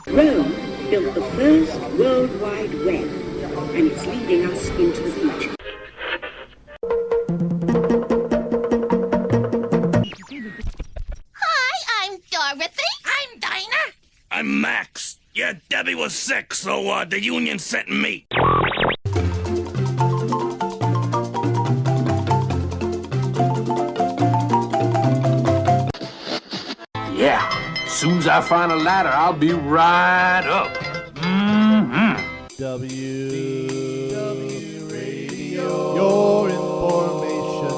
Rome built the first World Wide Web, and it's leading us into the future. Hi, I'm Dorothy. I'm Dinah. I'm Max. Yeah, Debbie was sick, so the union sent me. Yeah, as soon as I find a ladder, I'll be right up. WDW Radio, your information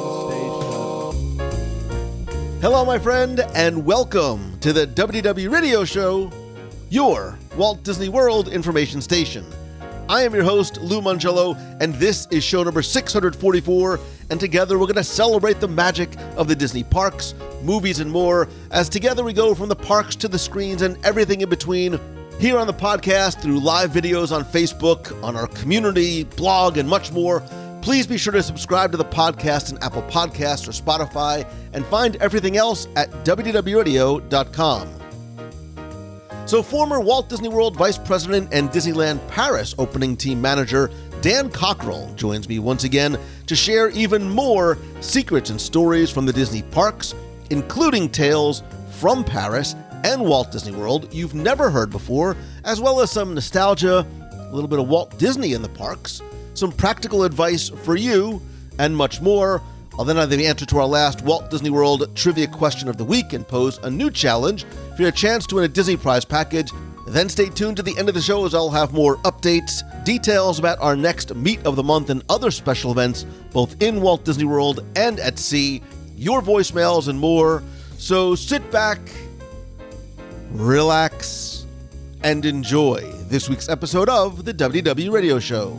station. Hello, my friend, and welcome to the WDW Radio Show, your Walt Disney World information station. I am your host, Lou Mangello, and this is show number 644, and together we're going to celebrate the magic of the Disney parks, movies, and more, as together we go from the parks to the screens and everything in between, here on the podcast, through live videos on Facebook, on our community, blog, and much more. Please be sure to subscribe to the podcast in Apple Podcasts or Spotify, and find everything else at WDWRadio.com. So former Walt Disney World Vice President and Disneyland Paris opening team manager Dan Cockerell joins me once again to share even more secrets and stories from the Disney parks, including tales from Paris and Walt Disney World you've never heard before, as well as some nostalgia, a little bit of Walt Disney in the parks, some practical advice for you, and much more. I'll then have the answer to our last Walt Disney World trivia question of the week and pose a new challenge for your chance to win a Disney prize package. Then stay tuned to the end of the show as I'll have more updates, details about our next Meet of the Month and other special events, both in Walt Disney World and at sea, your voicemails and more. So sit back, relax, and enjoy this week's episode of the WDW Radio Show.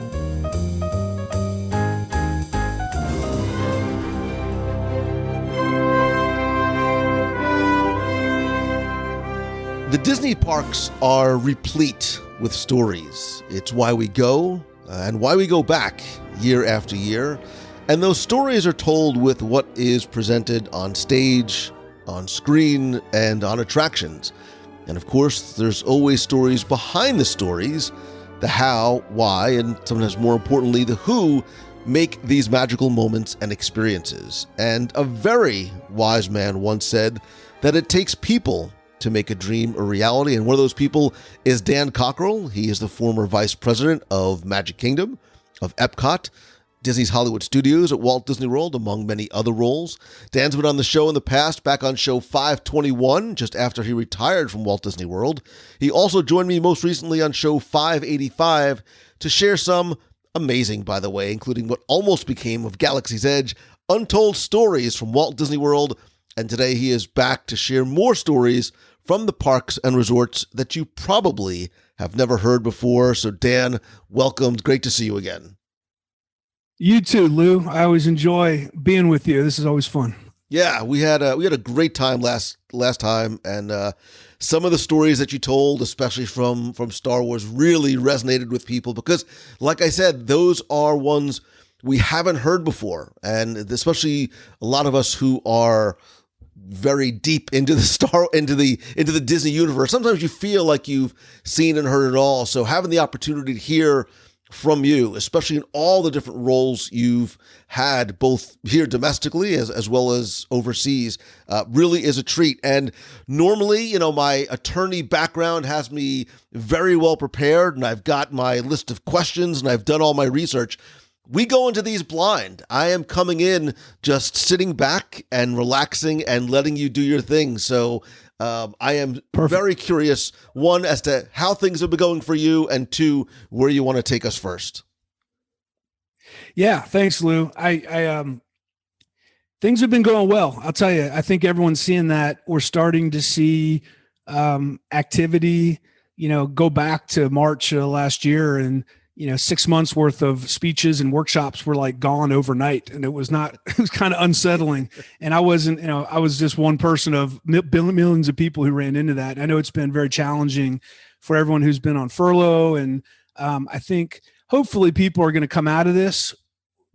The Disney parks are replete with stories. It's why we go and why we go back year after year. And those stories are told with what is presented on stage, on screen, and on attractions. And of course, there's always stories behind the stories, the how, why, and sometimes more importantly, the who make these magical moments and experiences. And a very wise man once said that it takes people to make a dream a reality, and one of those people is Dan Cockerell. He is the former vice president of Magic Kingdom, of Epcot, Disney's Hollywood Studios at Walt Disney World, among many other roles. Dan's been on the show in the past, back on show 521, just after he retired from Walt Disney World. He also joined me most recently on show 585 to share some amazing, by the way, including what almost became of Galaxy's Edge, untold stories from Walt Disney World. And today he is back to share more stories from the parks and resorts that you probably have never heard before. So Dan, welcome. Great to see you again. You too, Lou. I always enjoy being with you. This is always fun. Yeah, we had a great time last time, and some of the stories that you told, especially from Star Wars, really resonated with people because, like I said, those are ones we haven't heard before, and especially a lot of us who are very deep into the Disney universe. Sometimes you feel like you've seen and heard it all. So having the opportunity to hear from you, especially in all the different roles you've had, both here domestically as well as overseas, really is a treat. And normally, my attorney background has me very well prepared, and I've got my list of questions and I've done all my research. We go into these blind. I am coming in just sitting back and relaxing and letting you do your thing. So I am very curious, one, as to how things have been going for you, and two, where you want to take us first. Yeah, thanks, Lou. I things have been going well. I'll tell you, I think everyone's seeing that. We're starting to see activity, go back to March last year, and 6 months worth of speeches and workshops were like gone overnight. And it was kind of unsettling. And I wasn't, I was just one person of millions of people who ran into that. I know it's been very challenging for everyone who's been on furlough. And I think hopefully people are going to come out of this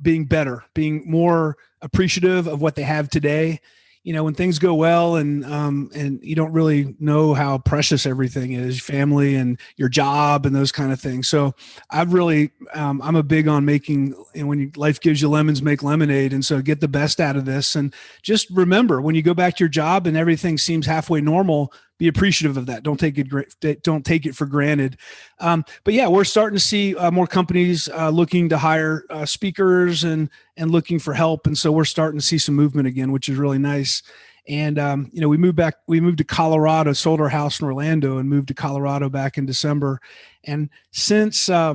being better, being more appreciative of what they have today. when things go well and you don't really know how precious everything is, family and your job and those kind of things. So I've really, I'm a big on making, when life gives you lemons, make lemonade. And so get the best out of this. And just remember, when you go back to your job and everything seems halfway normal, be appreciative of that. Don't take it for granted. But yeah, we're starting to see more companies looking to hire speakers and looking for help. And so we're starting to see some movement again, which is really nice. And, we moved to Colorado, sold our house in Orlando and moved to Colorado back in December. And since, let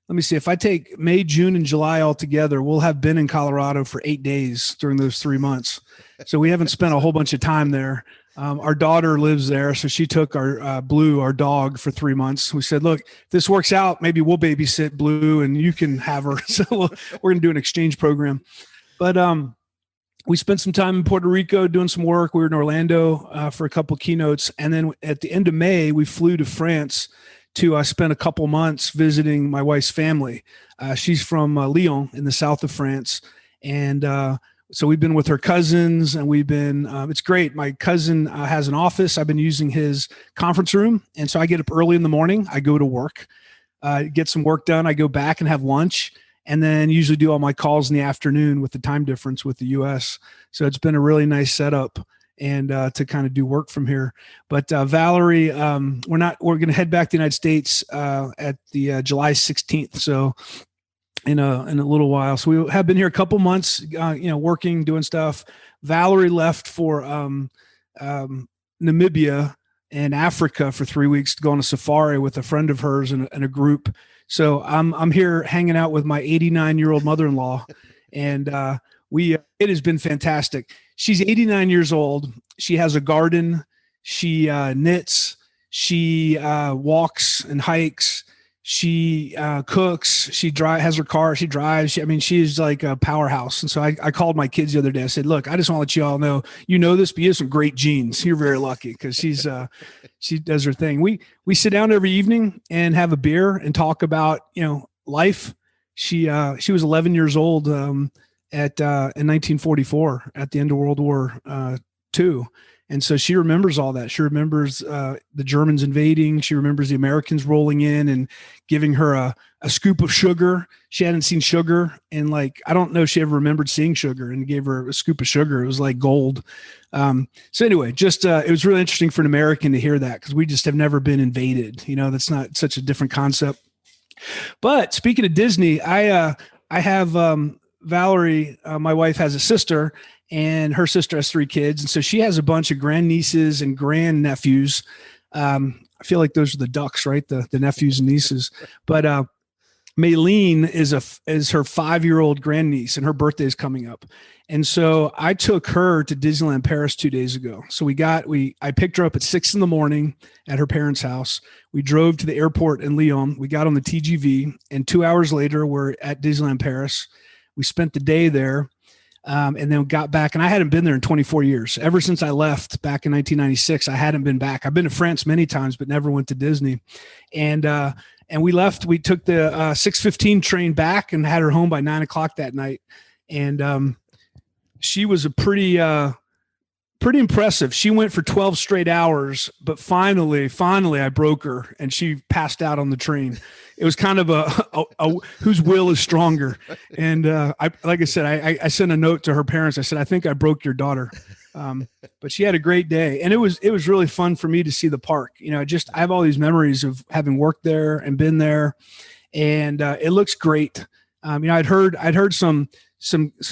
me see, if I take May, June, and July all together, we'll have been in Colorado for 8 days during those 3 months. So we haven't spent a whole bunch of time there. Our daughter lives there, so she took our Blue, our dog, for 3 months. We said, look, if this works out, maybe we'll babysit Blue and you can have her. So we're going to do an exchange program. But we spent some time in Puerto Rico doing some work. We were in Orlando for a couple of keynotes. And then at the end of May, we flew to France to spend a couple months visiting my wife's family. She's from Lyon in the south of France. And so we've been with her cousins and we've been, it's great. My cousin has an office. I've been using his conference room. And so I get up early in the morning. I go to work, get some work done. I go back and have lunch and then usually do all my calls in the afternoon with the time difference with the US. So it's been a really nice setup and to kind of do work from here. But Valerie, we're going to head back to the United States at the July 16th. So in a little while. So we have been here a couple months, working, doing stuff. Valerie left for Namibia and Africa for 3 weeks to go on a safari with a friend of hers and a group. So I'm here hanging out with my 89-year-old mother-in-law, and it has been fantastic. She's 89 years old. She has a garden. She knits. She walks and hikes. She cooks, she has her car, she drives. She is like a powerhouse. And so I called my kids the other day. I said, look, I just want to let you all know, this, but you have some great genes. You're very lucky because she does her thing. We sit down every evening and have a beer and talk about, life. She was 11 years old in 1944 at the end of World War II. And so she remembers all that. She remembers the Germans invading. She remembers the Americans rolling in and giving her a scoop of sugar. She hadn't seen sugar. And I don't know if she ever remembered seeing sugar, and gave her a scoop of sugar. It was like gold. So anyway, it was really interesting for an American to hear that because we just have never been invaded. That's not such a different concept. But speaking of Disney, I have Valerie, my wife, has a sister, and her sister has 3 kids. And so she has a bunch of grandnieces and grandnephews. I feel like those are the ducks, right? The nephews and nieces. But Maylene is her 5-year-old grandniece, and her birthday is coming up. And so I took her to Disneyland Paris 2 days ago. So I picked her up at 6 a.m. at her parents' house. We drove to the airport in Lyon. We got on the TGV, and 2 hours later, we're at Disneyland Paris. We spent the day there. And then got back, and I hadn't been there in 24 years. Ever since I left back in 1996, I hadn't been back. I've been to France many times, but never went to Disney. And we left. We took the 6:15 train back and had her home by 9:00 that night. And she was a pretty impressive. She went for 12 straight hours, but finally I broke her, and she passed out on the train. It was kind of a whose will is stronger. And I sent a note to her parents. I said, I think I broke your daughter. But she had a great day, and it was really fun for me to see the park. I have all these memories of having worked there and been there, and it looks great. I'd heard some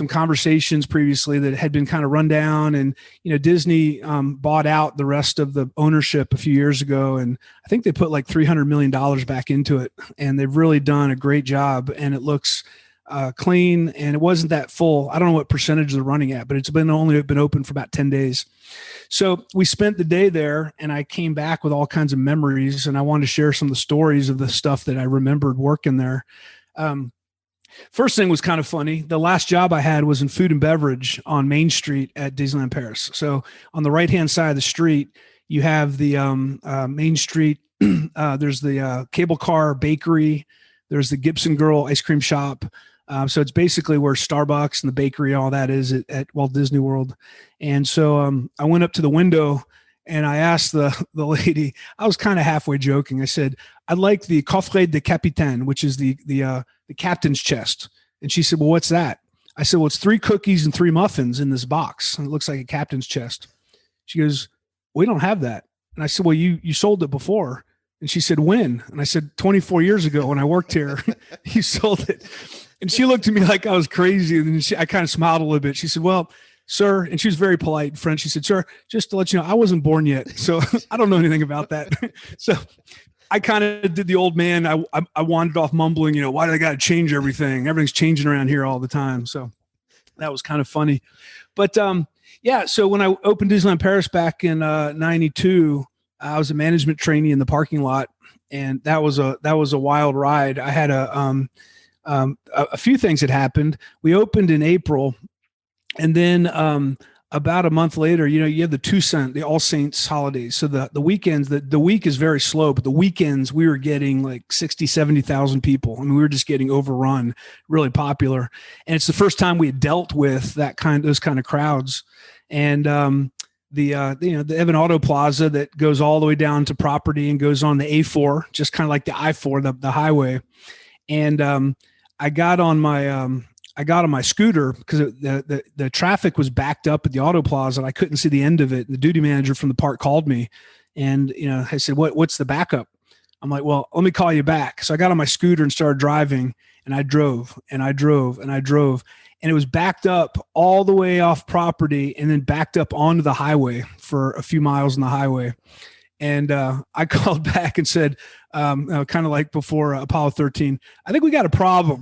conversations previously that had been kind of run down, and Disney bought out the rest of the ownership a few years ago, and I think they put like $300 million back into it, and they've really done a great job, and it looks clean, and it wasn't that full. I don't know what percentage they're running at, but it's only been open for about 10 days. So we spent the day there, and I came back with all kinds of memories, and I wanted to share some of the stories of the stuff that I remembered working there. First thing was kind of funny. The last job I had was in food and beverage on Main Street at Disneyland Paris. So on the right-hand side of the street, you have the Main Street. There's the cable car bakery. There's the Gibson Girl ice cream shop. So it's basically where Starbucks and the bakery, all that is at Walt Disney World. And so I went up to the window and I asked the lady, I was kind of halfway joking. I said, I'd like the coffret de capitaine, which is the captain's chest. And she said, well, what's that? I said, well, it's 3 cookies and 3 muffins in this box. And it looks like a captain's chest. She goes, we don't have that. And I said, well, you sold it before. And she said, when? And I said, 24 years ago when I worked here, you sold it. And she looked at me like I was crazy. And I kind of smiled a little bit. She said, well, sir, and she was very polite in French. She said, sir, just to let you know, I wasn't born yet. So I don't know anything about that. So I kind of did the old man. I wandered off mumbling, why do they got to change everything? Everything's changing around here all the time. So that was kind of funny. But yeah, so when I opened Disneyland Paris back in 92, I was a management trainee in the parking lot. And that was a wild ride. I had a few things had happened. We opened in April. And then about a month later, you have the Toussaint, the All Saints holidays. So the weekends, the week is very slow, but the weekends we were getting like 60, 70,000 people. I mean, we were just getting overrun, really popular. And it's the first time we had dealt with those kind of crowds. And the Evan Auto Plaza that goes all the way down to property and goes on the A4, just kind of like the I-4, the highway. And I got on my scooter because the traffic was backed up at the Auto Plaza and I couldn't see the end of it. And the duty manager from the park called me and, I said, what's the backup? I'm like, well, let me call you back. So I got on my scooter and started driving and I drove and I drove and I drove and it was backed up all the way off property and then backed up onto the highway for a few miles on the highway. And I called back and said, kind of like before Apollo 13, I think we got a problem.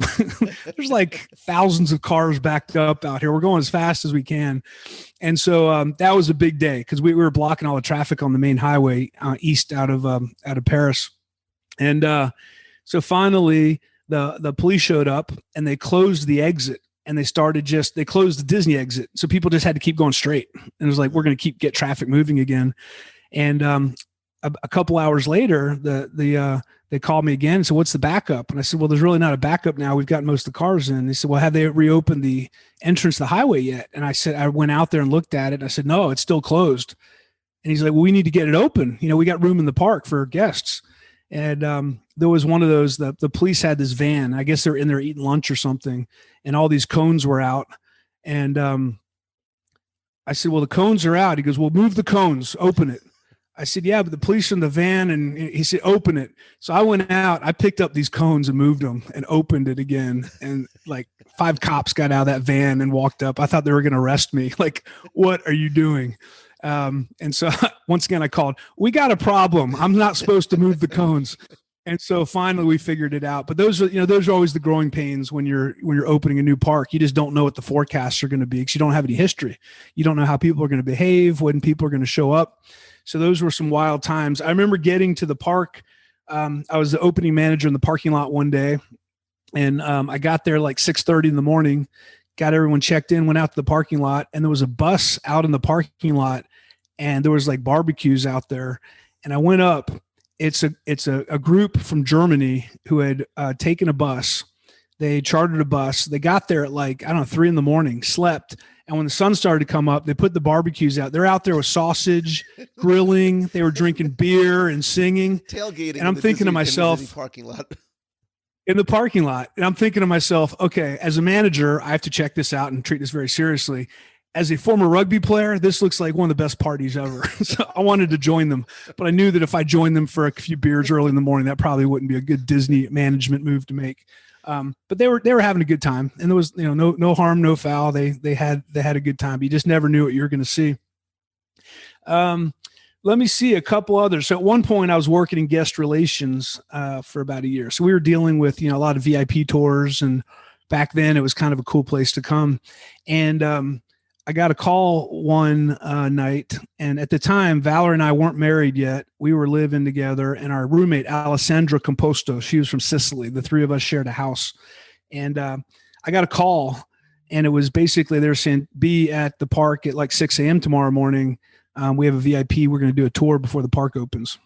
There's like thousands of cars backed up out here. We're going as fast as we can. And so that was a big day because we were blocking all the traffic on the main highway east out of Paris. And so finally the police showed up and they closed the exit. And they closed the Disney exit. So people just had to keep going straight. And it was like, we're going to get traffic moving again. And a couple hours later, they called me again and said, what's the backup? And I said, well, there's really not a backup now. We've got most of the cars in. They said, well, have they reopened the entrance to the highway yet? And I said, I went out there and looked at it. And I said, no, it's still closed. And he's like, well, we need to get it open. We got room in the park for guests. And there was one of those, the police had this van. I guess they're in there eating lunch or something. And all these cones were out. And I said, well, the cones are out. He goes, well, move the cones, open it. I said, yeah, but the police are in the van. And he said, open it. So I went out, I picked up these cones and moved them and opened it again. And like 5 cops got out of that van and walked up. I thought they were going to arrest me. Like, what are you doing? And so once again, I called, we got a problem. I'm not supposed to move the cones. And so finally we figured it out. But those are always the growing pains when you're opening a new park. You just don't know what the forecasts are going to be because you don't have any history. You don't know how people are going to behave, when people are going to show up. So those were some wild times. I remember getting to the park. I was the opening manager in the parking lot one day, and I got there like 6:30 in the morning, got everyone checked in, went out to the parking lot, and there was a bus out in the parking lot, and there was like barbecues out there. And I went up. It's a group from Germany who had taken a bus. They chartered a bus. They got there at like, 3 a.m, slept. And when the sun started to come up, they put the barbecues out. They're out there with sausage, grilling. They were drinking beer and singing. Tailgating. And I'm thinking to myself, in the parking lot. In the parking lot. And I'm thinking to myself, okay, as a manager, I have to check this out and treat this very seriously. As a former rugby player, this looks like one of the best parties ever. So I wanted to join them, but I knew that if I joined them for a few beers early in the morning, that probably wouldn't be a good Disney management move to make. But they were having a good time, and there was no harm, no foul. They had a good time. But you just never knew what you were going to see. Let me see a couple others. So at one point, I was working in guest relations for about a year. So we were dealing with a lot of VIP tours, and back then it was kind of a cool place to come. And I got a call one night, and at the time, Valor and I weren't married yet. We were living together, and our roommate, Alessandra Composto, she was from Sicily. The three of us shared a house. And I got a call, and it was basically they were saying, be at the park at like 6 a.m. tomorrow morning. We have a VIP. We're going to do a tour before the park opens.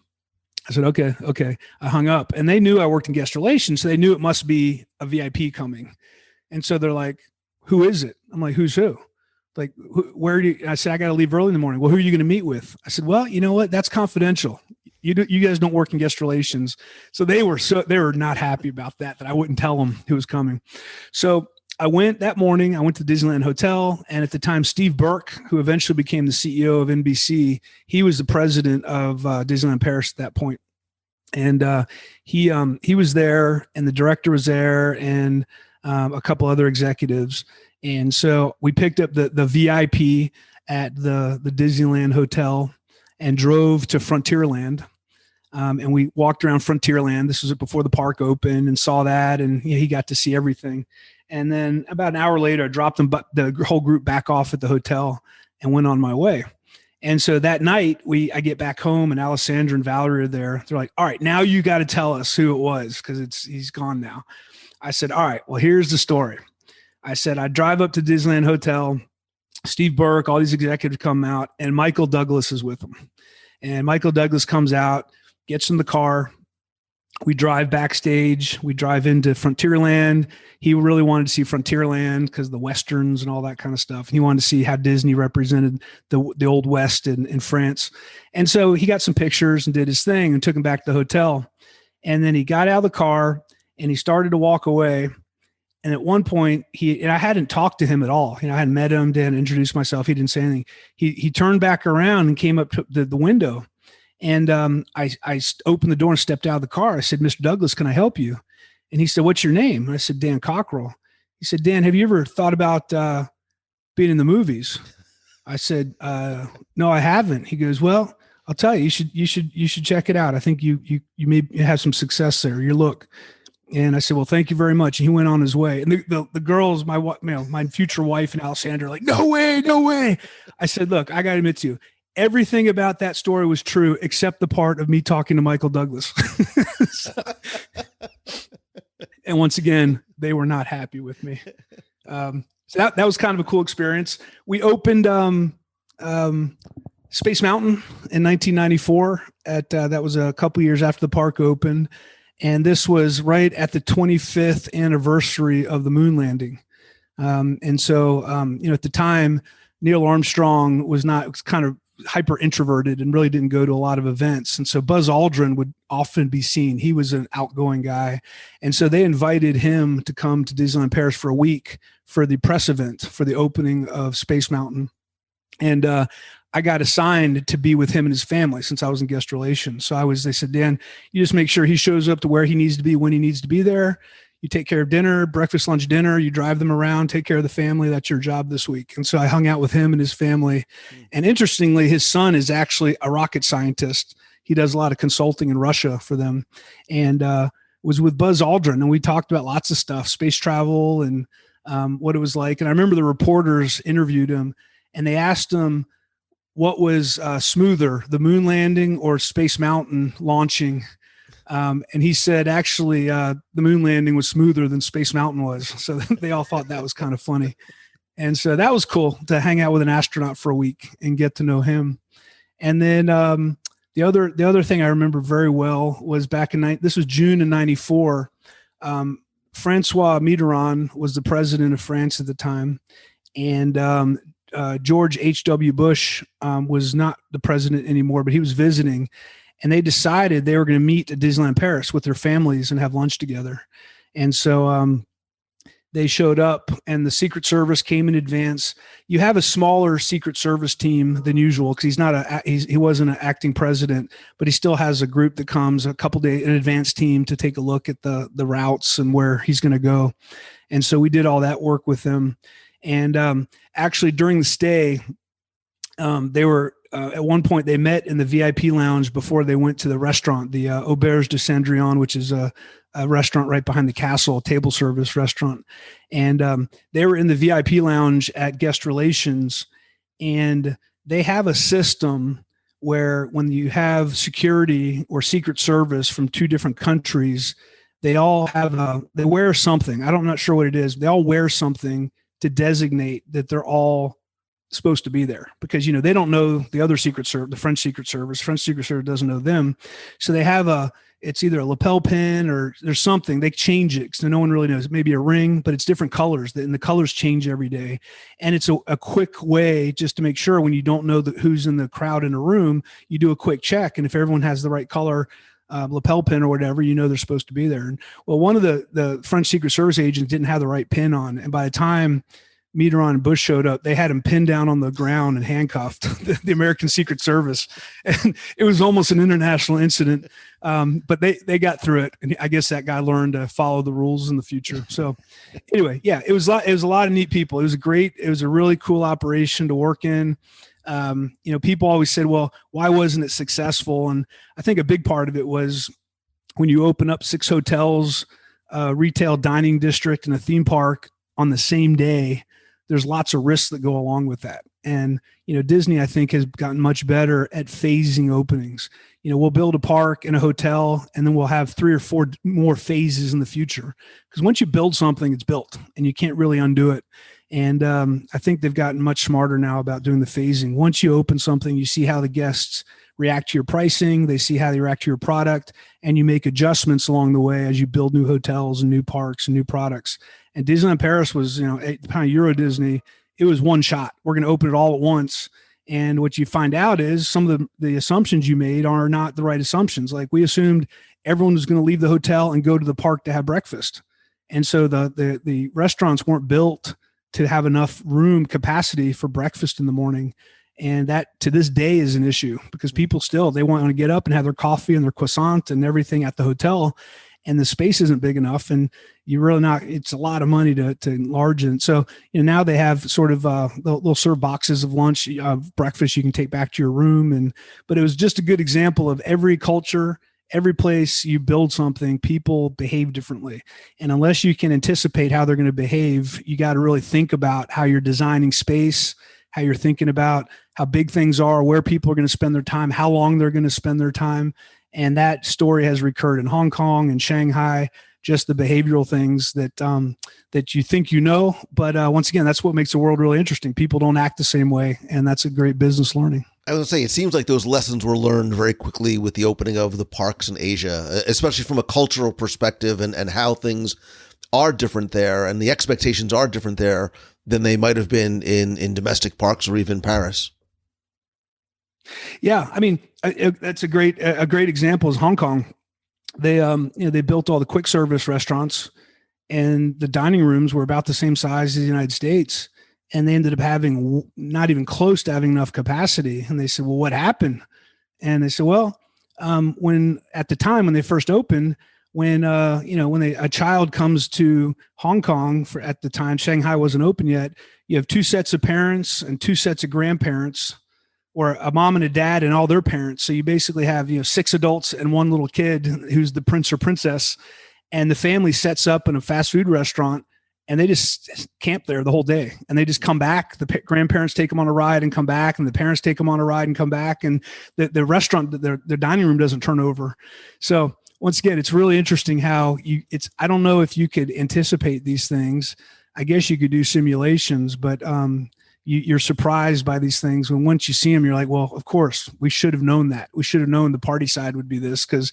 I said, okay. I hung up, and they knew I worked in guest relations, so they knew it must be a VIP coming. And so they're like, who is it? I'm like, who's who? Like, where do you, I said, I got to leave early in the morning. Well, who are you going to meet with? I said, well, you know what? That's confidential. You guys don't work in guest relations. So they were not happy about that I wouldn't tell them who was coming. So I went that morning, I went to the Disneyland Hotel, and at the time, Steve Burke, who eventually became the CEO of NBC, he was the president of Disneyland Paris at that point. And he was there, and the director was there, and a couple other executives. And so we picked up the VIP at the Disneyland Hotel and drove to Frontierland. And we walked around Frontierland. This was before the park opened, and saw that. And he got to see everything. And then about an hour later, I dropped them, the whole group back off at the hotel and went on my way. And so that night I get back home, and Alessandra and Valerie are there. They're like, all right, now you got to tell us who it was, because he's gone now. I said, all right, well, here's the story. I said, I drive up to Disneyland Hotel, Steve Burke, all these executives come out, and Michael Douglas is with them. And Michael Douglas comes out, gets in the car. We drive backstage. We drive into Frontierland. He really wanted to see Frontierland because the Westerns and all that kind of stuff. And he wanted to see how Disney represented the Old West in France. And so he got some pictures and did his thing and took him back to the hotel. And then he got out of the car and he started to walk away. And at one point, and I hadn't talked to him at all. I hadn't met him, didn't introduce myself. He didn't say anything. He turned back around and came up to the window. And I opened the door and stepped out of the car. I said, Mr. Douglas, can I help you? And he said, what's your name? And I said, Dan Cockerell. He said, Dan, have you ever thought about being in the movies? I said, no, I haven't. He goes, well, I'll tell you, you should check it out. I think you may have some success there. Your look. And I said, well, thank you very much. And he went on his way. And the girls, my future wife and Alessandra, are like, no way, no way. I said, look, I got to admit to you, everything about that story was true, except the part of me talking to Michael Douglas. And once again, they were not happy with me. So that was kind of a cool experience. We opened Space Mountain in 1994. That was a couple years after the park opened. And this was right at the 25th anniversary of the moon landing. And so, at the time, Neil Armstrong was kind of hyper introverted and really didn't go to a lot of events. And so Buzz Aldrin would often be seen. He was an outgoing guy. And so they invited him to come to Disneyland Paris for a week for the press event for the opening of Space Mountain. And I got assigned to be with him and his family since I was in guest relations. So they said, Dan, you just make sure he shows up to where he needs to be when he needs to be there. You take care of dinner, breakfast, lunch, dinner, you drive them around, take care of the family. That's your job this week. And so I hung out with him and his family. And interestingly, his son is actually a rocket scientist. He does a lot of consulting in Russia for them, and was with Buzz Aldrin. And we talked about lots of stuff, space travel and what it was like. And I remember the reporters interviewed him and they asked him what was smoother, the moon landing or Space Mountain launching. And he said, actually, the moon landing was smoother than Space Mountain was. So they all thought that was kind of funny. And so that was cool to hang out with an astronaut for a week and get to know him. And then the other thing I remember very well was back this was June of 94. Francois Mitterrand was the president of France at the time. And George H.W. Bush was not the president anymore, but he was visiting. And they decided they were going to meet at Disneyland Paris with their families and have lunch together. And so they showed up, and the Secret Service came in advance. You have a smaller Secret Service team than usual because he wasn't an acting president, but he still has a group that comes a couple days, an advance team to take a look at the routes and where he's going to go. And so we did all that work with them. And actually during the stay, they were at one point they met in the VIP lounge before they went to the restaurant, the Auberge de Cendrillon, which is a restaurant right behind the castle, table service restaurant. And they were in the VIP lounge at guest relations, and they have a system where when you have security or Secret Service from two different countries, they all have they wear something. I'm not sure what it is. They all wear something to designate that they're all supposed to be there, because they don't know the other Secret Service, the French Secret Service. French Secret Service doesn't know them, so they have it's either a lapel pin or there's something. They change it, so no one really knows. Maybe a ring, but it's different colors, and the colors change every day. And it's a quick way just to make sure when you don't know who's in the crowd in a room, you do a quick check. And if everyone has the right color lapel pin or whatever, they're supposed to be there. And well, one of the French Secret Service agents didn't have the right pin on, and by the time Mitterrand and Bush showed up, they had him pinned down on the ground and handcuffed, the American Secret Service. And it was almost an international incident. But they got through it. And I guess that guy learned to follow the rules in the future. So anyway, yeah, it was a lot of neat people. It was a really cool operation to work in. People always said, well, why wasn't it successful? And I think a big part of it was when you open up 6 hotels, a retail dining district, and a theme park on the same day, there's lots of risks that go along with that. And, Disney, I think, has gotten much better at phasing openings. We'll build a park and a hotel, and then we'll have 3 or 4 more phases in the future. Because once you build something, it's built and you can't really undo it. And I think they've gotten much smarter now about doing the phasing. Once you open something, you see how the guests react to your pricing, they see how they react to your product, and you make adjustments along the way as you build new hotels and new parks and new products. And Disneyland Paris was, kind of Euro Disney. It was one shot. We're going to open it all at once. And what you find out is some of the assumptions you made are not the right assumptions. Like we assumed everyone was going to leave the hotel and go to the park to have breakfast. And so the restaurants weren't built to have enough room capacity for breakfast in the morning. And that to this day is an issue because people they want to get up and have their coffee and their croissant and everything at the hotel. And the space isn't big enough, and you're really not. It's a lot of money to enlarge it. So now they have sort of they'll serve boxes of lunch, breakfast you can take back to your room. But it was just a good example of every culture, every place you build something, people behave differently. And unless you can anticipate how they're going to behave, you got to really think about how you're designing space, how you're thinking about how big things are, where people are going to spend their time, how long they're going to spend their time. And that story has recurred in Hong Kong and Shanghai, just the behavioral things that you think But once again, that's what makes the world really interesting. People don't act the same way, and that's a great business learning. I was going to say, it seems like those lessons were learned very quickly with the opening of the parks in Asia, especially from a cultural perspective and how things are different there and the expectations are different there than they might have been in domestic parks or even Paris. Yeah, I mean, that's a great example is Hong Kong. They they built all the quick service restaurants, and the dining rooms were about the same size as the United States, and they ended up having not even close to having enough capacity. And they said, "Well, what happened?" And they said, "Well, when at the time when they first opened, when a child comes to Hong Kong at the time Shanghai wasn't open yet, you have 2 sets of parents and 2 sets of grandparents." Or a mom and a dad and all their parents. So you basically have, 6 adults and 1 little kid who's the prince or princess. And the family sets up in a fast food restaurant and they just camp there the whole day. And they just come back. The grandparents take them on a ride and come back. And the parents take them on a ride and come back. And the restaurant, their dining room doesn't turn over. So once again, it's really interesting how I don't know if you could anticipate these things. I guess you could do simulations, but, you're surprised by these things when once you see them, you're like, well, of course, we should have known that. We should have known the party side would be this because,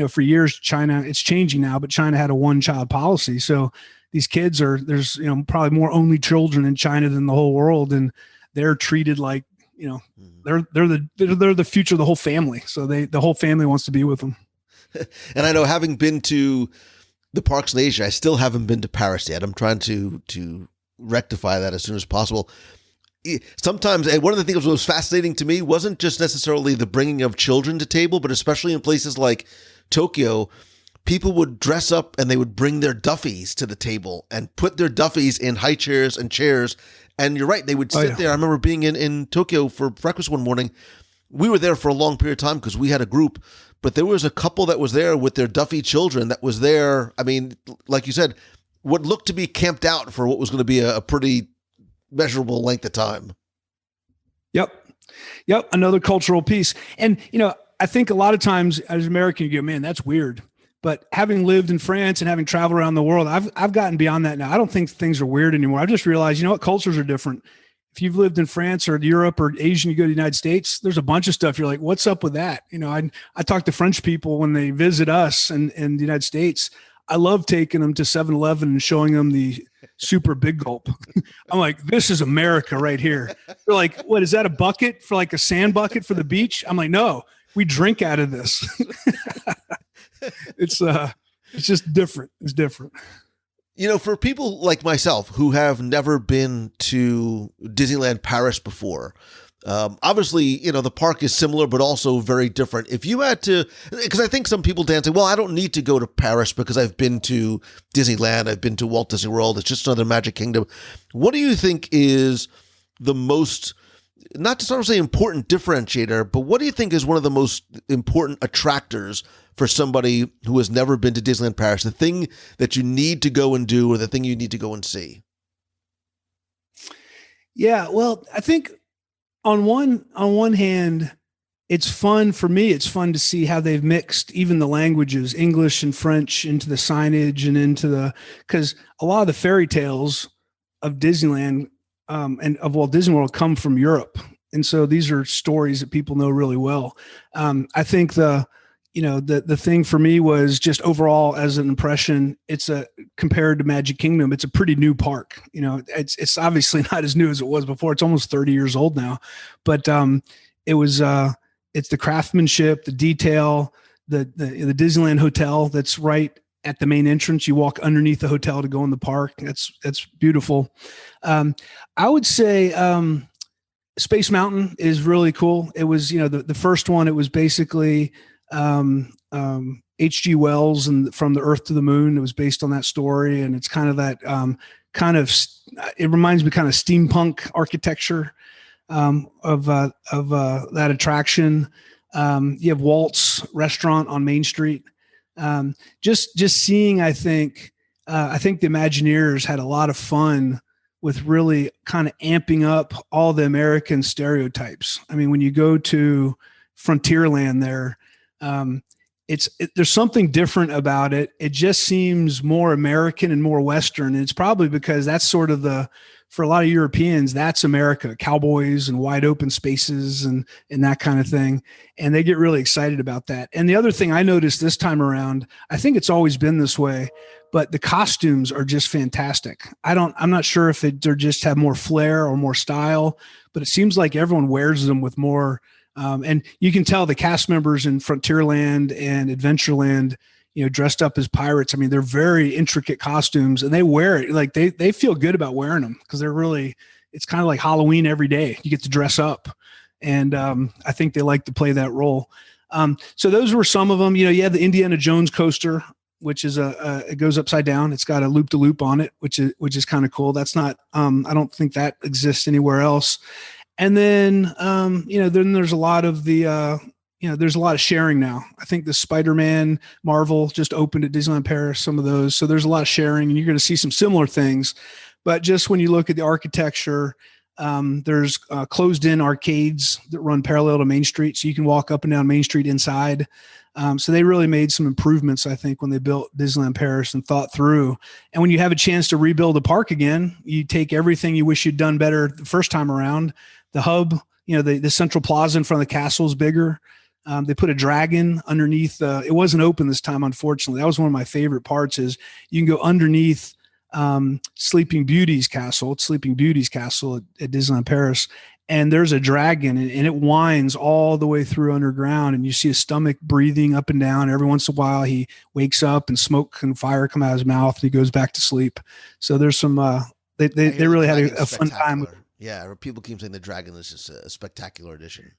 for years, China, it's changing now, but China had a 1-child policy. So these kids there's probably more only children in China than the whole world. And they're treated like, they're the future of the whole family. So the whole family wants to be with them. And I know having been to the parks in Asia, I still haven't been to Paris yet. I'm trying to rectify that as soon as possible. Sometimes, and one of the things that was fascinating to me wasn't just necessarily the bringing of children to table, but especially in places like Tokyo, people would dress up and they would bring their duffies to the table and put their duffies in high chairs and chairs. And you're right, they would sit there. I remember being in Tokyo for breakfast one morning. We were there for a long period of time because we had a group, but there was a couple that was there with their Duffy children that was there. I mean, like you said, what looked to be camped out for what was going to be a pretty measurable length of time. Yep. Another cultural piece. And, I think a lot of times as an American, you go, man, that's weird. But having lived in France and having traveled around the world, I've gotten beyond that now. I don't think things are weird anymore. I've just realized, cultures are different. if you've lived in France or Europe or Asia, you go to the United States, there's a bunch of stuff. You're like, what's up with that? I talk to French people when they visit us in the United States. I love taking them to 7-Eleven and showing them the super big gulp. I'm like, this is America right here. They're like, what is that, a bucket for like a sand bucket for the beach? I'm like, no, we drink out of this. It's just different. It's different. For people like myself who have never been to Disneyland Paris before, obviously, the park is similar, but also very different. If you had to, because I think some people say, well, I don't need to go to Paris because I've been to Disneyland, I've been to Walt Disney World, it's just another Magic Kingdom. What do you think is the most, not to sort of say important differentiator, but what do you think is one of the most important attractors for somebody who has never been to Disneyland Paris, the thing that you need to go and do or the thing you need to go and see? Yeah, well, I think on one hand, it's fun for me. It's fun to see how they've mixed even the languages, English and French, into the signage and because a lot of the fairy tales of Disneyland and of Walt Disney World come from Europe. And so these are stories that people know really well. I think the thing for me was just overall as an impression, compared to Magic Kingdom, it's a pretty new park. It's obviously not as new as it was before. It's almost 30 years old now, but it's the craftsmanship, the detail, the Disneyland Hotel that's right at the main entrance. You walk underneath the hotel to go in the park. That's beautiful. I would say Space Mountain is really cool. It was, the first one, it was basically H.G. Wells and From the Earth to the Moon. It was based on that story. And it's kind of that it reminds me kind of steampunk architecture of that attraction. You have Walt's restaurant on Main Street. Just seeing, I think the Imagineers had a lot of fun with really kind of amping up all the American stereotypes. I mean, when you go to Frontierland there, there's something different about it. It just seems more American and more Western. And it's probably because that's sort of for a lot of Europeans, that's America, cowboys and wide open spaces and that kind of thing. And they get really excited about that. And the other thing I noticed this time around, I think it's always been this way, but the costumes are just fantastic. I'm not sure if they're just have more flair or more style, but it seems like everyone wears them with more. And you can tell the cast members in Frontierland and Adventureland, dressed up as pirates. I mean, they're very intricate costumes and they wear it like they feel good about wearing them because it's kind of like Halloween every day. You get to dress up. And I think they like to play that role. So those were some of them. You have the Indiana Jones coaster, which is it goes upside down. It's got a loop to loop on it, which is kind of cool. That's not, I don't think that exists anywhere else. And then, then there's a lot of there's a lot of sharing now. I think the Spider-Man Marvel just opened at Disneyland Paris, some of those. So there's a lot of sharing and you're going to see some similar things, but just when you look at the architecture, there's closed in arcades that run parallel to Main Street. So you can walk up and down Main Street inside. So they really made some improvements, I think, when they built Disneyland Paris and thought through. And when you have a chance to rebuild the park again, you take everything you wish you'd done better the first time around. The hub, the central plaza in front of the castle is bigger. They put a dragon underneath. It wasn't open this time, unfortunately. That was one of my favorite parts is you can go underneath Sleeping Beauty's castle. It's Sleeping Beauty's castle at Disneyland Paris. And there's a dragon and it winds all the way through underground. And you see his stomach breathing up and down. Every once in a while, he wakes up and smoke and fire come out of his mouth and he goes back to sleep. So there's some, they really had a fun time with it. Yeah, people keep saying the dragon is just a spectacular addition.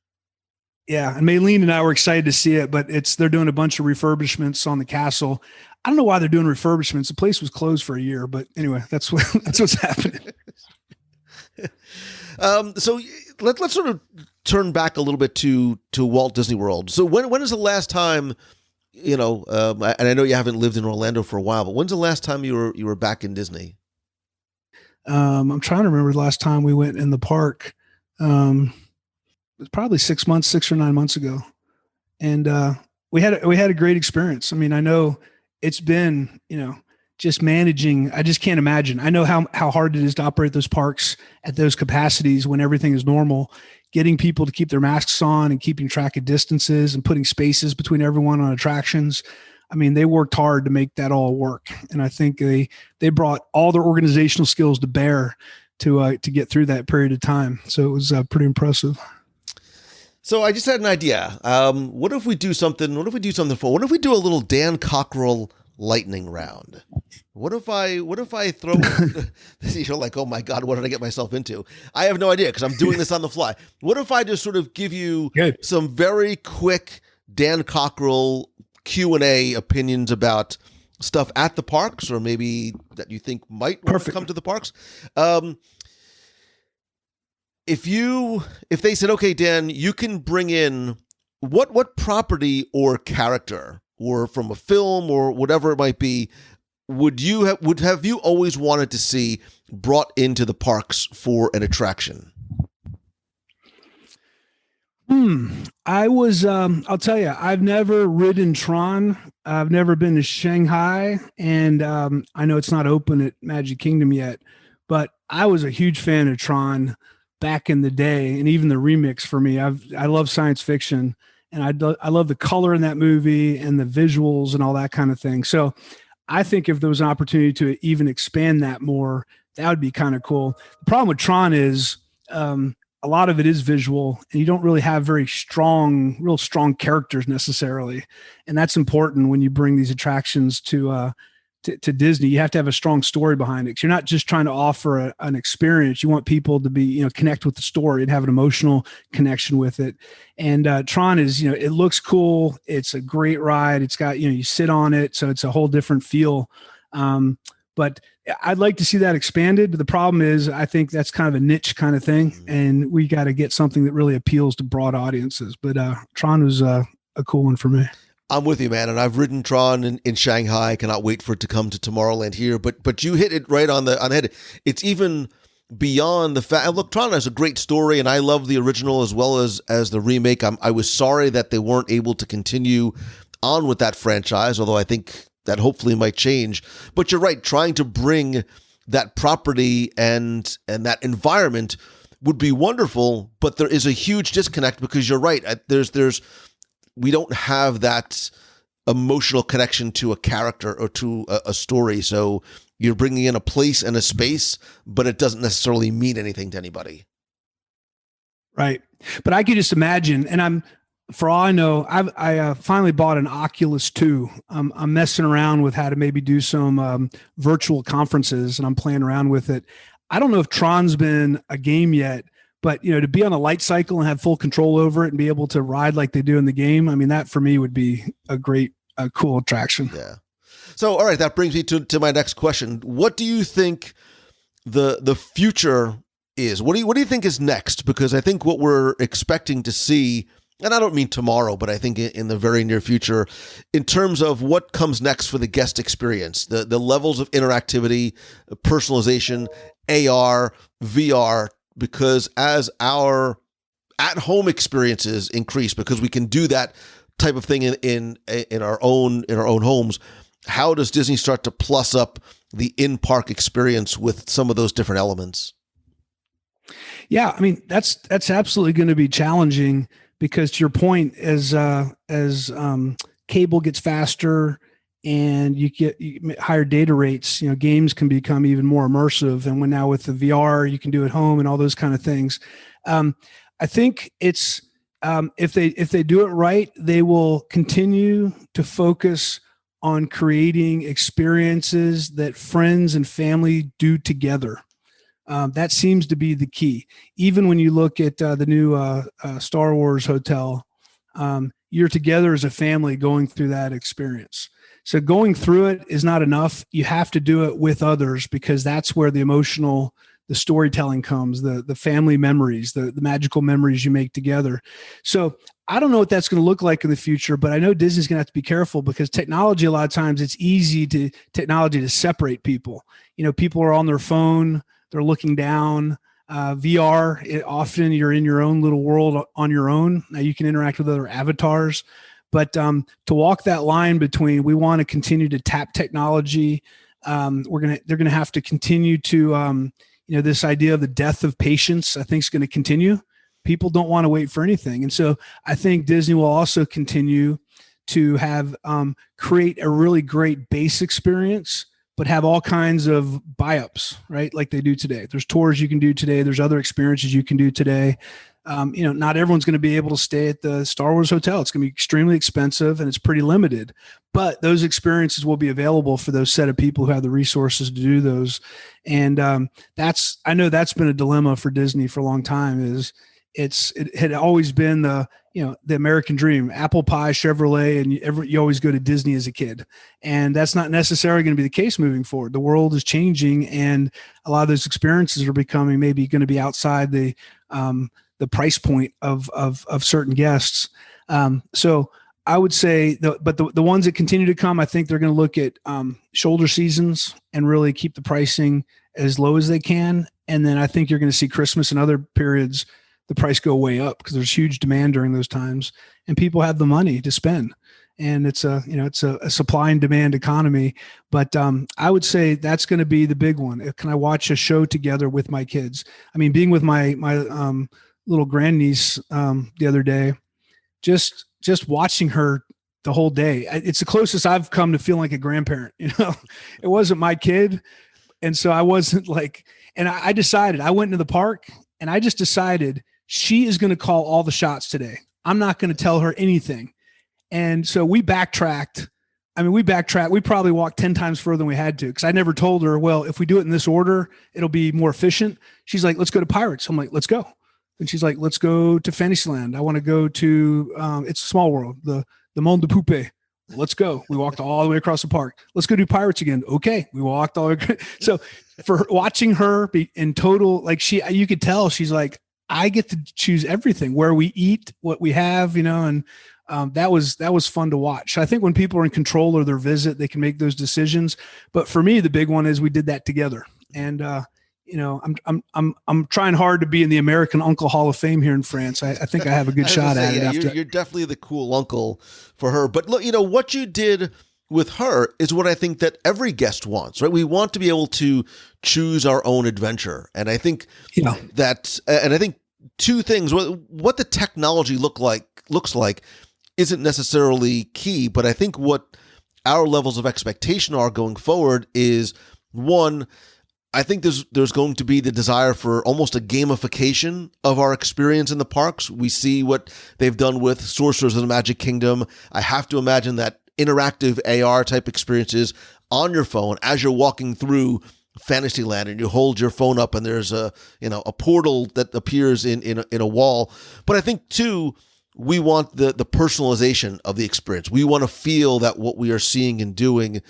Yeah, and Maylene and I were excited to see it, but they're doing a bunch of refurbishments on the castle. I don't know why they're doing refurbishments. The place was closed for a year, but anyway, that's what's happening. So let's sort of turn back a little bit to Walt Disney World. So when is the last time, and I know you haven't lived in Orlando for a while, but when's the last time you were back in Disney? I'm trying to remember the last time we went in the park. It was probably 6 or 9 months ago. And we had a great experience. I mean, I know it's been, just managing, I just can't imagine. I know how hard it is to operate those parks at those capacities when everything is normal, getting people to keep their masks on and keeping track of distances and putting spaces between everyone on attractions. I mean, they worked hard to make that all work. And I think they brought all their organizational skills to bear to get through that period of time. So it was pretty impressive. So I just had an idea. What if we do something fun? What if we do a little Dan Cockerell lightning round? What if I throw you're like, oh my God, what did I get myself into? I have no idea because I'm doing this on the fly. What if I just sort of give you some very quick Dan Cockerell Q&A opinions about stuff at the parks, or maybe that you think might want to come to the parks? If they said, okay, Dan, you can bring in what property or character, or from a film or whatever it might be, would have you always wanted to see brought into the parks for an attraction? I was, I'll tell you, I've never ridden Tron. I've never been to Shanghai, and I know it's not open at Magic Kingdom yet, but I was a huge fan of Tron back in the day, and even the remix for me. I love science fiction, and I love the color in that movie and the visuals and all that kind of thing. So I think if there was an opportunity to even expand that more, that would be kind of cool. The problem with Tron is a lot of it is visual, and you don't really have real strong characters necessarily. And that's important when you bring these attractions to Disney. You have to have a strong story behind it, because you're not just trying to offer an experience. You want people to be, connect with the story and have an emotional connection with it. And Tron is, it looks cool. It's a great ride. It's got, you sit on it, so it's a whole different feel. But I'd like to see that expanded. But the problem is, I think that's kind of a niche kind of thing, and we got to get something that really appeals to broad audiences. But Tron was a cool one for me. I'm with you, man. And I've ridden Tron in Shanghai. I cannot wait for it to come to Tomorrowland here. But you hit it right on the head. It's even beyond the fact. Look, Tron has a great story, and I love the original as well as the remake. I was sorry that they weren't able to continue on with that franchise, although I think that hopefully might change. But you're right, trying to bring that property and that environment would be wonderful, but there is a huge disconnect, because you're right, we don't have that emotional connection to a character or to a story. So you're bringing in a place and a space, but it doesn't necessarily mean anything to anybody. Right. But I could just imagine, and for all I know, I finally bought an Oculus 2. I'm messing around with how to maybe do some virtual conferences, and I'm playing around with it. I don't know if Tron's been a game yet, but to be on a light cycle and have full control over it and be able to ride like they do in the game, I mean, that for me would be a cool attraction. Yeah. So, all right, that brings me to my next question. What do you think the future is? What do you think is next? Because I think what we're expecting to see, and I don't mean tomorrow, but I think in the very near future, in terms of what comes next for the guest experience, the levels of interactivity, personalization, AR, VR, because as our at-home experiences increase, because we can do that type of thing in our own homes, how does Disney start to plus up the in-park experience with some of those different elements? Yeah, I mean, that's absolutely going to be challenging, because to your point, as cable gets faster and you get higher data rates, games can become even more immersive. And now with the VR, you can do it at home and all those kind of things. I think it's if they do it right, they will continue to focus on creating experiences that friends and family do together. That seems to be the key. Even when you look at the new Star Wars hotel, you're together as a family going through that experience. So going through it is not enough. You have to do it with others, because that's where the storytelling comes, the family memories, the magical memories you make together. So I don't know what that's going to look like in the future, but I know Disney's going to have to be careful, because technology, a lot of times it's easy to separate people. People are on their phone, they're looking down. VR, often you're in your own little world on your own. Now you can interact with other avatars, but to walk that line between, we want to continue to tap technology They're gonna have to continue to this idea of the death of patience, I think, is going to continue. People don't want to wait for anything, and so I think Disney will also continue to have create a really great base experience, but have all kinds of buy-ups, right? Like they do today. There's tours you can do today. There's other experiences you can do today. Not everyone's going to be able to stay at the Star Wars Hotel. It's going to be extremely expensive and it's pretty limited, but those experiences will be available for those set of people who have the resources to do those. And I know that's been a dilemma for Disney for a long time. It had always been the American dream, apple pie, Chevrolet, and you always go to Disney as a kid. And that's not necessarily going to be the case moving forward. The world is changing, and a lot of those experiences are becoming maybe going to be outside the price point of certain guests. So I would say, the ones that continue to come, I think they're going to look at shoulder seasons and really keep the pricing as low as they can. And then I think you're going to see Christmas and other periods, the price go way up because there's huge demand during those times and people have the money to spend. And it's a supply and demand economy. But I would say that's going to be the big one. Can I watch a show together with my kids? I mean, being with my little grandniece the other day, just watching her the whole day. It's the closest I've come to feeling like a grandparent. It wasn't my kid. And so I wasn't and I decided, I went into the park and I just decided she is going to call all the shots today. I'm not going to tell her anything. And so we backtracked. We probably walked 10 times further than we had to, because I never told her, well, if we do it in this order, it'll be more efficient. She's like, let's go to Pirates. I'm like, let's go. And she's like, let's go to Fantasyland. I want to go to It's a Small World, the Monde de Poupée. Let's go. We walked all the way across the park. Let's go do Pirates again. Okay. We walked all the way. So for watching her be in total, you could tell she's like, I get to choose everything, where we eat, what we have, and that was fun to watch. So I think when people are in control of their visit, they can make those decisions. But for me, the big one is we did that together. And, I'm trying hard to be in the American Uncle Hall of Fame here in France. I think I have a good shot at it. You're definitely the cool uncle for her. But look, what you did with her is what I think that every guest wants, right? We want to be able to choose our own adventure. And I think two things, what the technology looks like isn't necessarily key, but I think what our levels of expectation are going forward is, one, I think there's going to be the desire for almost a gamification of our experience in the parks. We see what they've done with Sorcerers of the Magic Kingdom. I have to imagine that interactive AR type experiences on your phone as you're walking through Fantasyland and you hold your phone up and there's a portal that appears in a wall. But I think too, we want the personalization of the experience. We want to feel that what we are seeing and doing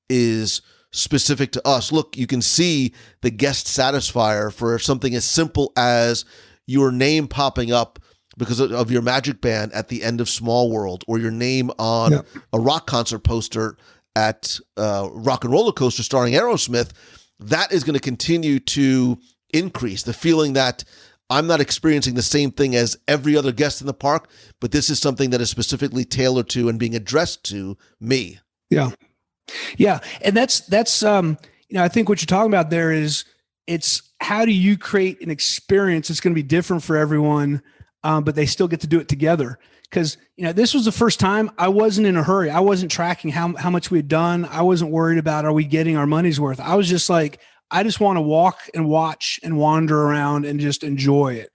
is specific to us. Look, you can see the guest satisfier for something as simple as your name popping up because of your magic band at the end of Small World, or your name on a rock concert poster at Rock and Roller Coaster starring Aerosmith. That is going to continue to increase the feeling that I'm not experiencing the same thing as every other guest in the park, but this is something that is specifically tailored to and being addressed to me. Yeah. Yeah. And that's I think what you're talking about there is, it's how do you create an experience that's going to be different for everyone, but they still get to do it together. Because, this was the first time I wasn't in a hurry. I wasn't tracking how much we had done. I wasn't worried about, are we getting our money's worth? I was just like, I just want to walk and watch and wander around and just enjoy it.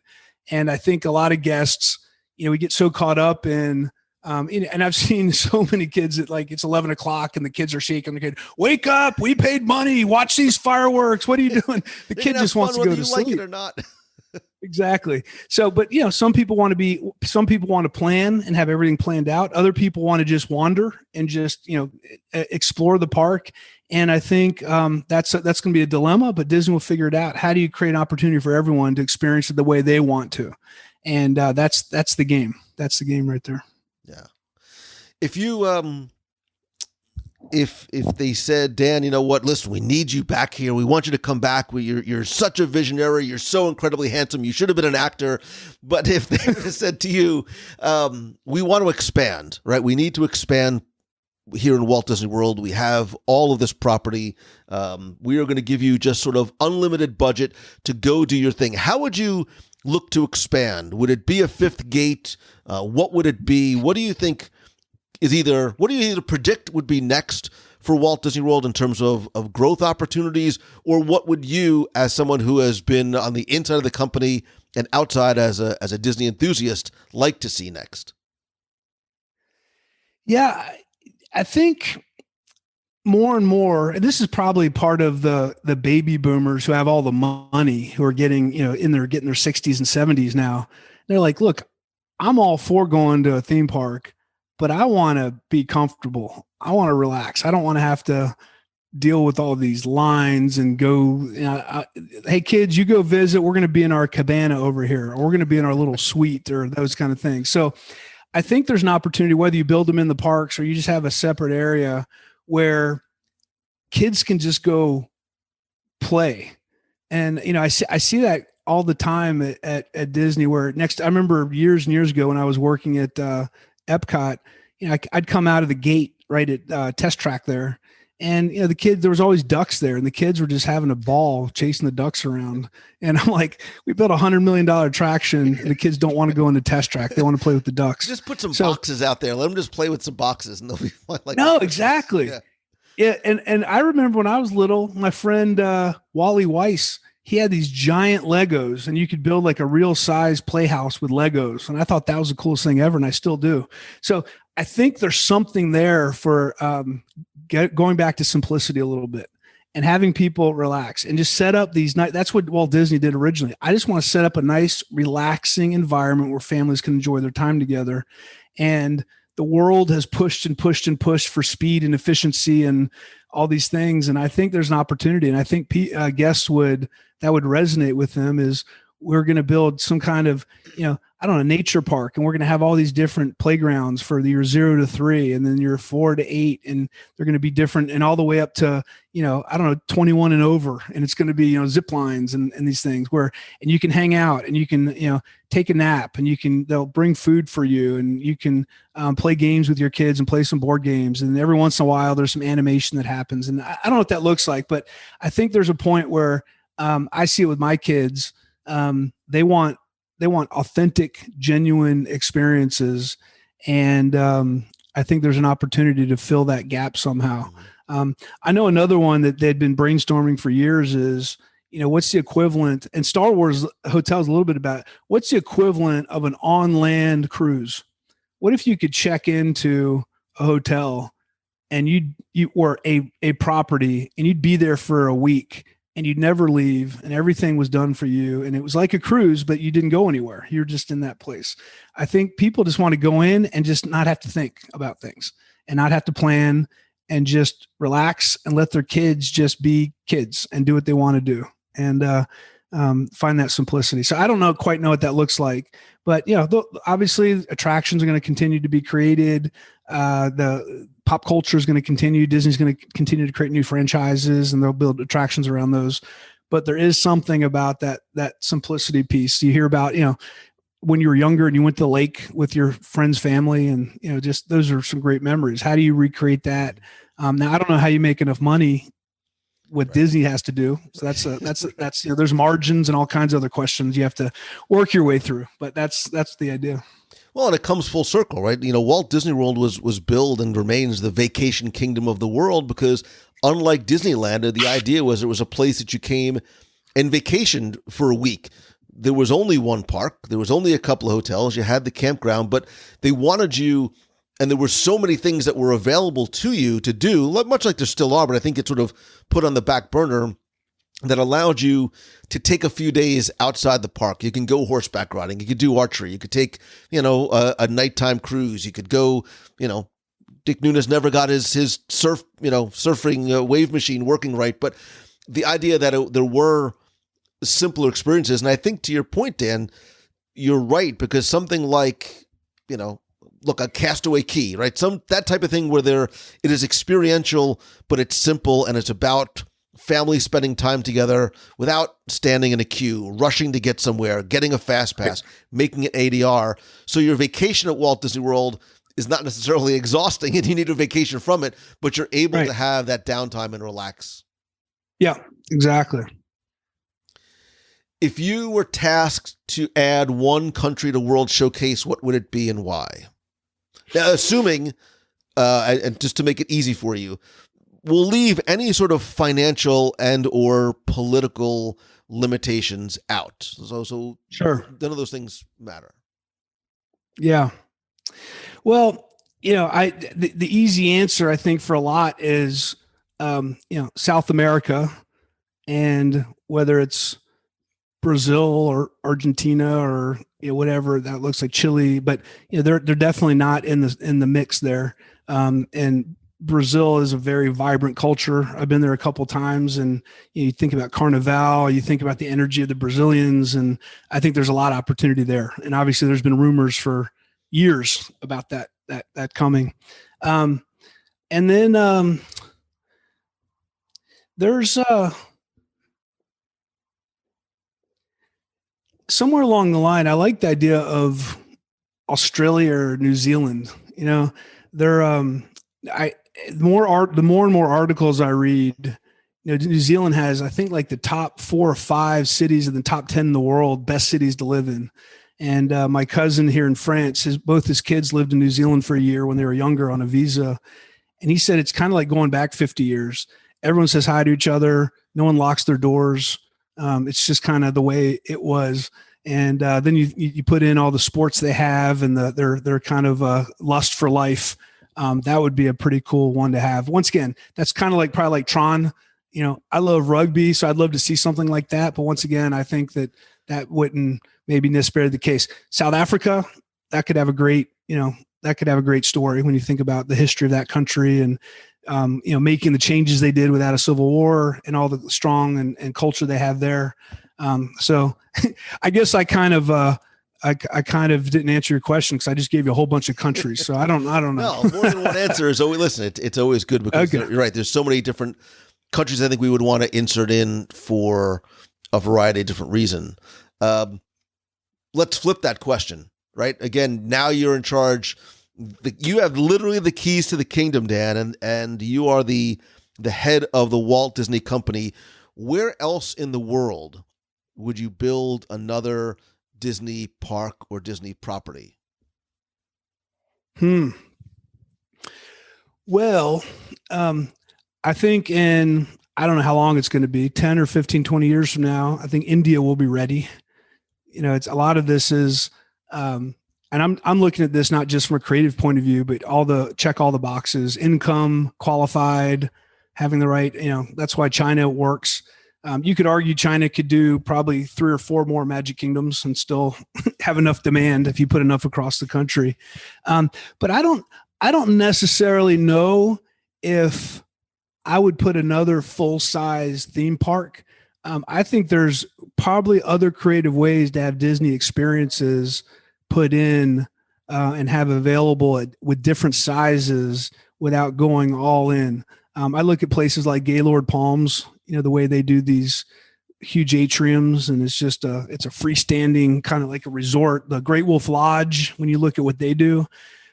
And I think a lot of guests, we get so caught up in, and I've seen so many kids that it's 11 o'clock and the kids are shaking the kid, wake up, we paid money, watch these fireworks. What are you doing? The kid just wants to go to sleep. Like it or not. Exactly. So, but some people want to plan and have everything planned out. Other people want to just wander and just, explore the park. And I think that's going to be a dilemma, but Disney will figure it out. How do you create an opportunity for everyone to experience it the way they want to? And that's the game. That's the game right there. Yeah. If you, if they said, Dan, you know what, listen, we need you back here. We want you to come back. You're such a visionary. You're so incredibly handsome. You should have been an actor. But if they said to you, we want to expand, right? We need to expand here in Walt Disney World, we have all of this property. We are going to give you just sort of unlimited budget to go do your thing. How would you look to expand? Would it be a fifth gate? What would it be? What do you think what do you either predict would be next for Walt Disney World in terms of growth opportunities? Or what would you, as someone who has been on the inside of the company and outside as a Disney enthusiast, like to see next? Yeah, I think more and more, and this is probably part of the baby boomers who have all the money, who are getting, getting their 60s and 70s now. They're like, look, I'm all for going to a theme park, but I want to be comfortable. I want to relax. I don't want to have to deal with all these lines and go, hey kids, you go visit. We're going to be in our cabana over here, or we're going to be in our little suite, or those kind of things. So I think there's an opportunity, whether you build them in the parks or you just have a separate area where kids can just go play. And, I see that all the time at Disney, where I remember years and years ago when I was working at Epcot, I'd come out of the gate right at Test Track there. And, the kids, there was always ducks there, and the kids were just having a ball chasing the ducks around. And I'm like, we built $100 million attraction, and the kids don't want to go into Test Track. They want to play with the ducks. Just put some boxes out there. Let them just play with some boxes, and they'll be like, no, exactly. Yeah. And I remember when I was little, my friend Wally Weiss, he had these giant Legos, and you could build like a real size playhouse with Legos. And I thought that was the coolest thing ever. And I still do. So I think there's something there for going back to simplicity a little bit and having people relax and just set up these nights. That's what Walt Disney did originally. I just want to set up a nice, relaxing environment where families can enjoy their time together. And the world has pushed and pushed and pushed for speed and efficiency and all these things. And I think there's an opportunity. And I think guests that would resonate with them is we're going to build some kind of, nature park, and we're going to have all these different playgrounds for the year 0 to 3, and then year 4 to 8. And they're going to be different, and all the way up to, 21 and over. And it's going to be, zip lines and these things and you can hang out, and you can, take a nap, and they'll bring food for you, and you can play games with your kids and play some board games. And every once in a while there's some animation that happens. And I don't know what that looks like, but I think there's a point where I see it with my kids. They want authentic, genuine experiences. And I think there's an opportunity to fill that gap somehow. I know another one that they'd been brainstorming for years is, what's the equivalent, and Star Wars hotels a little bit about it, what's the equivalent of an on-land cruise? What if you could check into a hotel and you or a property, and you'd be there for a week, and you'd never leave, and everything was done for you. And it was like a cruise, but you didn't go anywhere. You're just in that place. I think people just want to go in and just not have to think about things, and not have to plan, and just relax and let their kids just be kids and do what they want to do, and find that simplicity. So I don't quite know what that looks like, but obviously attractions are going to continue to be created. The pop culture is going to continue. Disney's going to continue to create new franchises, and they'll build attractions around those. But there is something about that simplicity piece. You hear about, when you were younger and you went to the lake with your friend's family, and, just those are some great memories. How do you recreate that? Now I don't know how you make enough money what Disney has to do. So that's there's margins and all kinds of other questions you have to work your way through, but that's the idea. Well, and it comes full circle, right? Walt Disney World was billed and remains the vacation kingdom of the world because, unlike Disneyland, the idea was it was a place that you came and vacationed for a week. There was only one park. There was only a couple of hotels. You had the campground, but they wanted you, and there were so many things that were available to you to do, much like there still are, but I think it's sort of put on the back burner, that allowed you to take a few days outside the park. You can go horseback riding. You could do archery. You could take, a nighttime cruise. You could go, Dick Nunes never got his surfing wave machine working right. But the idea that there were simpler experiences. And I think to your point, Dan, you're right, because something like, a Castaway Key, right? That type of thing where it is experiential, but it's simple, and it's about family spending time together without standing in a queue, rushing to get somewhere, getting a fast pass, making it ADR. So your vacation at Walt Disney World is not necessarily exhausting and you need a vacation from it, but you're able Right. to have that downtime and relax. Yeah, exactly. If you were tasked to add one country to World Showcase, what would it be and why? Now, assuming, and just to make it easy for you, we'll leave any sort of financial and or political limitations out. So Sure. none of those things matter. Yeah. Well, the easy answer, I think, for a lot is, South America, and whether it's Brazil or Argentina or whatever that looks like, Chile, but they're definitely not in the mix there. And Brazil is a very vibrant culture. I've been there a couple of times, and you think about Carnival, you think about the energy of the Brazilians, and I think there's a lot of opportunity there. And obviously, there's been rumors for years about that coming. And then there's somewhere along the line, I like the idea of Australia or New Zealand. They're the more and more articles I read, New Zealand has, I think, like the top 4 or 5 cities in the top 10 in the world, best cities to live in. And my cousin here in France, both his kids lived in New Zealand for a year when they were younger on a visa. And he said it's kind of like going back 50 years. Everyone says hi to each other. No one locks their doors. It's just kind of the way it was. And then you put in all the sports they have and their kind of lust for life. That would be a pretty cool one to have. Once again, that's kind of probably like Tron. I love rugby, so I'd love to see something like that. But once again, I think that wouldn't maybe necessarily the case. South Africa, that could have a great story when you think about the history of that country and making the changes they did without a civil war and all the strong and culture they have there. So I guess I kind of didn't answer your question because I just gave you a whole bunch of countries. So I don't know. No, more than one answer is always, listen, it's always good because you're right. There's so many different countries I think we would want to insert in for a variety of different reasons. Let's flip that question, right? Again, now you're in charge. You have literally the keys to the kingdom, Dan, and you are the head of the Walt Disney Company. Where else in the world would you build another Disney park or Disney property? Well, I think I don't know how long it's going to be, 10 or 15, 20 years from now, I think India will be ready. It's a lot of this is, and I'm looking at this not just from a creative point of view, but check all the boxes, income, qualified, having the right, that's why China works. You could argue China could do probably 3 or 4 more Magic Kingdoms and still have enough demand if you put enough across the country. But I don't necessarily know if I would put another full-size theme park. I think there's probably other creative ways to have Disney experiences put in and have available with different sizes without going all in. I look at places like Gaylord Palms, the way they do these huge atriums, and it's just it's a freestanding kind of like a resort. The Great Wolf Lodge, when you look at what they do,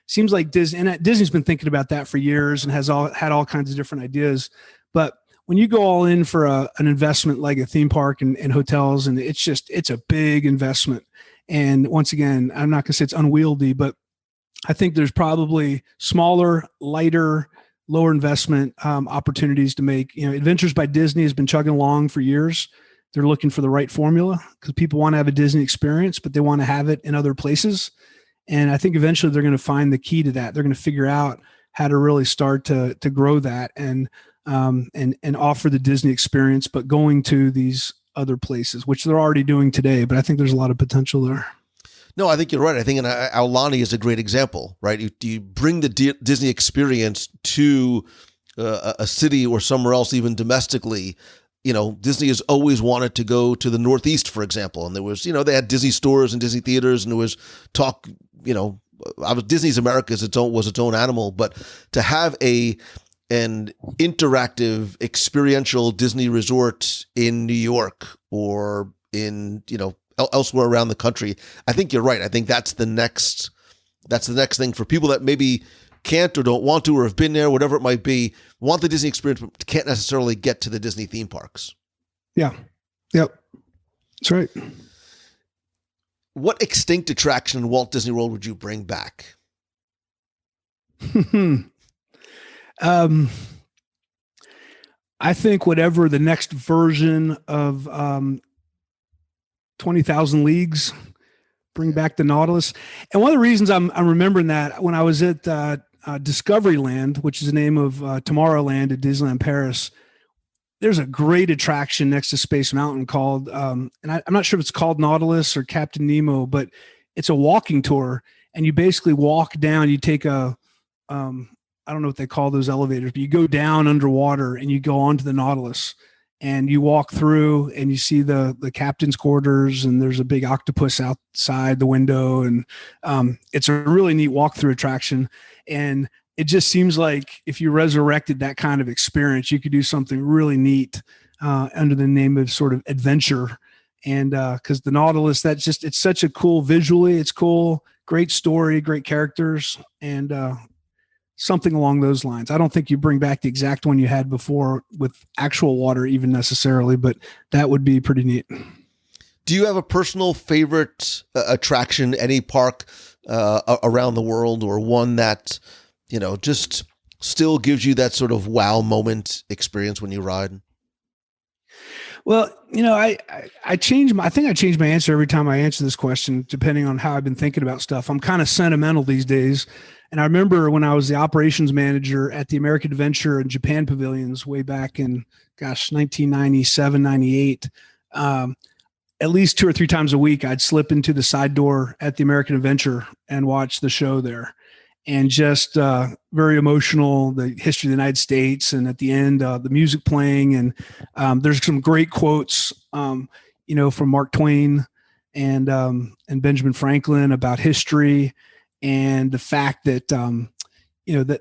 seems like Disney's been thinking about that for years and has had all kinds of different ideas. But when you go all in for an investment like a theme park and hotels, and it's a big investment. And once again, I'm not going to say it's unwieldy, but I think there's probably smaller, lighter, lower investment opportunities to make. Adventures by Disney has been chugging along for years. They're looking for the right formula because people want to have a Disney experience, but they want to have it in other places. And I think eventually they're going to find the key to that. They're going to figure out how to really start to grow that and offer the Disney experience, but going to these other places, which they're already doing today. But I think there's a lot of potential there. No, I think you're right. I think Aulani is a great example, right? You bring the Disney experience to a city or somewhere else, even domestically. Disney has always wanted to go to the Northeast, for example. And there was, they had Disney stores and Disney theaters, and there was talk, Disney's America was its own animal, but to have an interactive experiential Disney resort in New York or in, elsewhere around the country, I think you're right. I think that's the next That's the next thing for people that maybe can't or don't want to or have been there, whatever it might be, want the Disney experience, but can't necessarily get to the Disney theme parks. Yeah. Yep. That's right. What extinct attraction in Walt Disney World would you bring back? I think whatever the next version of 20,000 Leagues, bring back the Nautilus. And one of the reasons I'm remembering that, when I was at Discoveryland, which is the name of Tomorrowland at Disneyland Paris, there's a great attraction next to Space Mountain called, and I'm not sure if it's called Nautilus or Captain Nemo, but it's a walking tour. And you basically walk down, you take I don't know what they call those elevators, but you go down underwater and you go onto the Nautilus and you walk through and you see the captain's quarters, and there's a big octopus outside the window. And it's a really neat walkthrough attraction. And it just seems like if you resurrected that kind of experience, you could do something really neat under the name of sort of adventure. And because the Nautilus, it's such a cool visually, it's cool, great story, great characters, and something along those lines. I don't think you bring back the exact one you had before with actual water even necessarily, but that would be pretty neat. Do you have a personal favorite attraction, any park around the world, or one that, just still gives you that sort of wow moment experience when you ride? Well, I think I change my answer every time I answer this question, depending on how I've been thinking about stuff. I'm kind of sentimental these days. And I remember when I was the operations manager at the American Adventure and Japan pavilions way back in, 1997, 98, at least 2 or 3 times a week, I'd slip into the side door at the American Adventure and watch the show there. And just very emotional, the history of the United States. And at the end, the music playing. And there's some great quotes, from Mark Twain and Benjamin Franklin about history. And the fact that,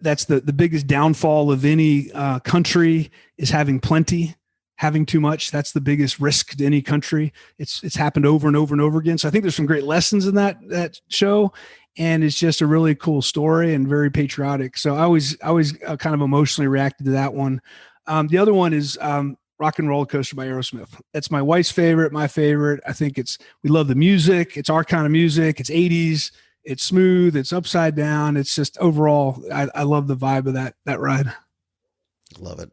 that's the biggest downfall of any country is having plenty, having too much. That's the biggest risk to any country. It's happened over and over and over again. So I think there's some great lessons in that show. And it's just a really cool story and very patriotic. So I always kind of emotionally reacted to that one. The other one is Rock and Roller Coaster by Aerosmith. That's my wife's favorite, my favorite. I think we love the music. It's our kind of music. It's 80s. It's smooth. It's upside down. It's just overall, I love the vibe of that ride. Love it.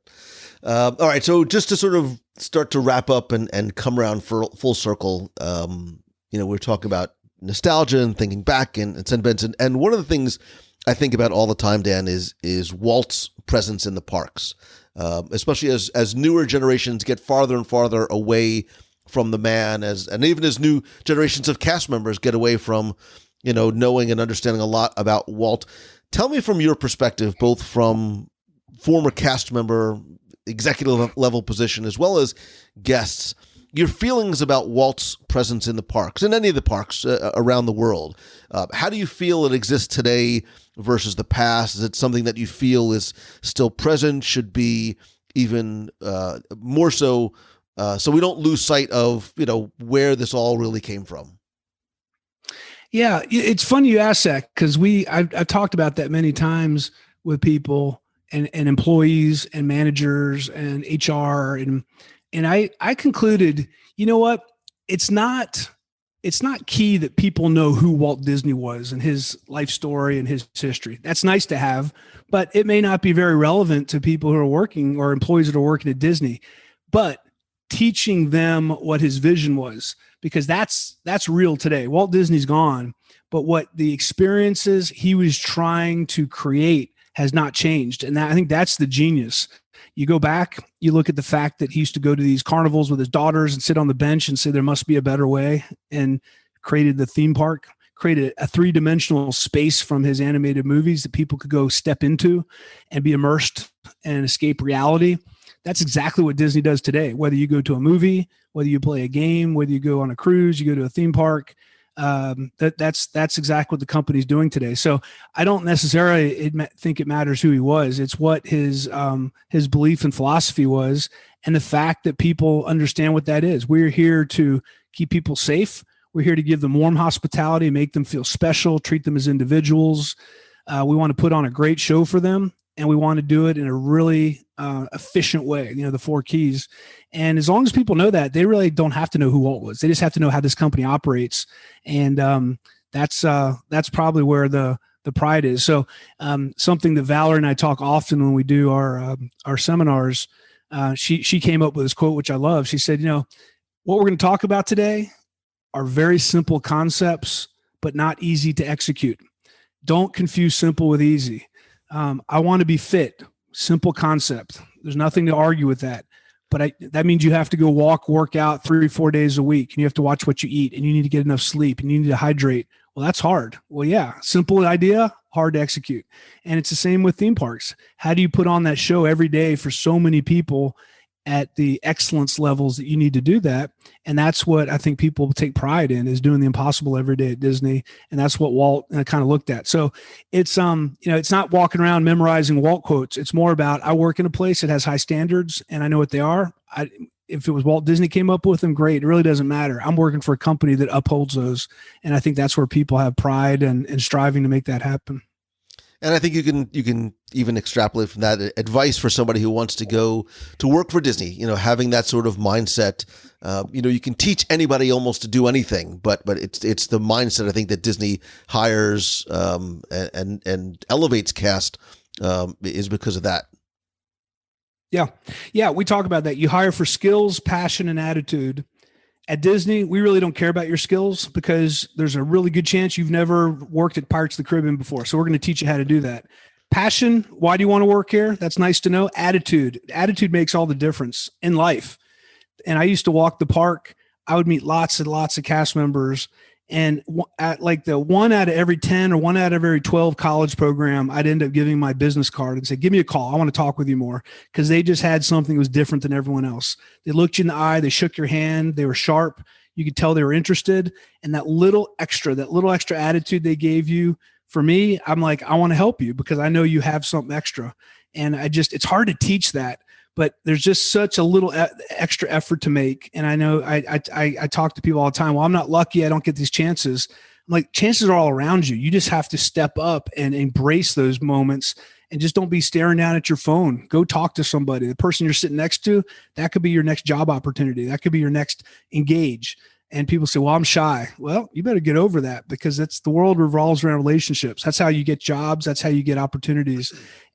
All right. So just to sort of start to wrap up and come around for full circle, we're talking about nostalgia and thinking back and sentiments. And one of the things I think about all the time, Dan, is Walt's presence in the parks, especially as newer generations get farther and farther away from the man, and even as new generations of cast members get away from knowing and understanding a lot about Walt. Tell me from your perspective, both from former cast member, executive level position, as well as guests, your feelings about Walt's presence in the parks, in any of the parks around the world. How do you feel it exists today versus the past? Is it something that you feel is still present, should be even more so, so we don't lose sight of, where this all really came from? Yeah, it's funny you ask that, because I've talked about that many times with people and employees and managers and HR, and I concluded, you know what? It's not key that people know who Walt Disney was and his life story and his history. That's nice to have, but it may not be very relevant to people who are working or employees that are working at Disney. But teaching them what his vision was, because that's real today. Walt Disney's gone, but what the experiences he was trying to create has not changed. And I think that's the genius. You go back, you look at the fact that he used to go to these carnivals with his daughters and sit on the bench and say there must be a better way, and created the theme park, created a 3-dimensional space from his animated movies that people could go step into and be immersed and escape reality. That's exactly what Disney does today. Whether you go to a movie, whether you play a game, whether you go on a cruise, you go to a theme park, that's exactly what the company's doing today. So I don't necessarily think it matters who he was. It's what his belief and philosophy was, and the fact that people understand what that is. We're here to keep people safe. We're here to give them warm hospitality, make them feel special, treat them as individuals. We want to put on a great show for them, and we want to do it in a really efficient way, the 4 keys. And as long as people know that, they really don't have to know who Walt was. They just have to know how this company operates. And that's probably where the pride is. So something that Valerie and I talk often when we do our seminars, she came up with this quote, which I love. She said, what we're going to talk about today are very simple concepts, but not easy to execute. Don't confuse simple with easy. I want to be fit. Simple concept. There's nothing to argue with that. But that means you have to go work out 3 or 4 days a week, and you have to watch what you eat, and you need to get enough sleep, and you need to hydrate. Well, that's hard. Well, yeah, simple idea, hard to execute. And it's the same with theme parks. How do you put on that show every day for so many people at the excellence levels that you need to do that? And that's what I think people take pride in, is doing the impossible every day at Disney. And that's what Walt kind of looked at. So it's, it's not walking around memorizing Walt quotes. It's more about, I work in a place that has high standards and I know what they are. If it was Walt Disney came up with them, great. It really doesn't matter. I'm working for a company that upholds those. And I think that's where people have pride and striving to make that happen. And I think you can even extrapolate from that advice for somebody who wants to go to work for Disney, having that sort of mindset. You can teach anybody almost to do anything, but it's the mindset I think that Disney hires and elevates cast is because of that. Yeah. We talk about that. You hire for skills, passion, and attitude. At Disney, we really don't care about your skills because there's a really good chance you've never worked at Pirates of the Caribbean before. So we're going to teach you how to do that. Passion, why do you want to work here? That's nice to know. Attitude makes all the difference in life. And I used to walk the park. I would meet lots and lots of cast members. And at like the 1 out of every 10 or 1 out of every 12 college program, I'd end up giving my business card and say, give me a call. I want to talk with you more, because they just had something that was different than everyone else. They looked you in the eye. They shook your hand. They were sharp. You could tell they were interested. And that little extra attitude they gave you, for me, I'm like, I want to help you because I know you have something extra. And it's hard to teach that. But there's just such a little extra effort to make. And I know I talk to people all the time. Well, I'm not lucky. I don't get these chances. I'm like, chances are all around you. You just have to step up and embrace those moments and just don't be staring down at your phone. Go talk to somebody. The person you're sitting next to, that could be your next job opportunity. That could be your next engage. And people say, well, I'm shy. Well, you better get over that, because the world revolves around relationships. That's how you get jobs. That's how you get opportunities.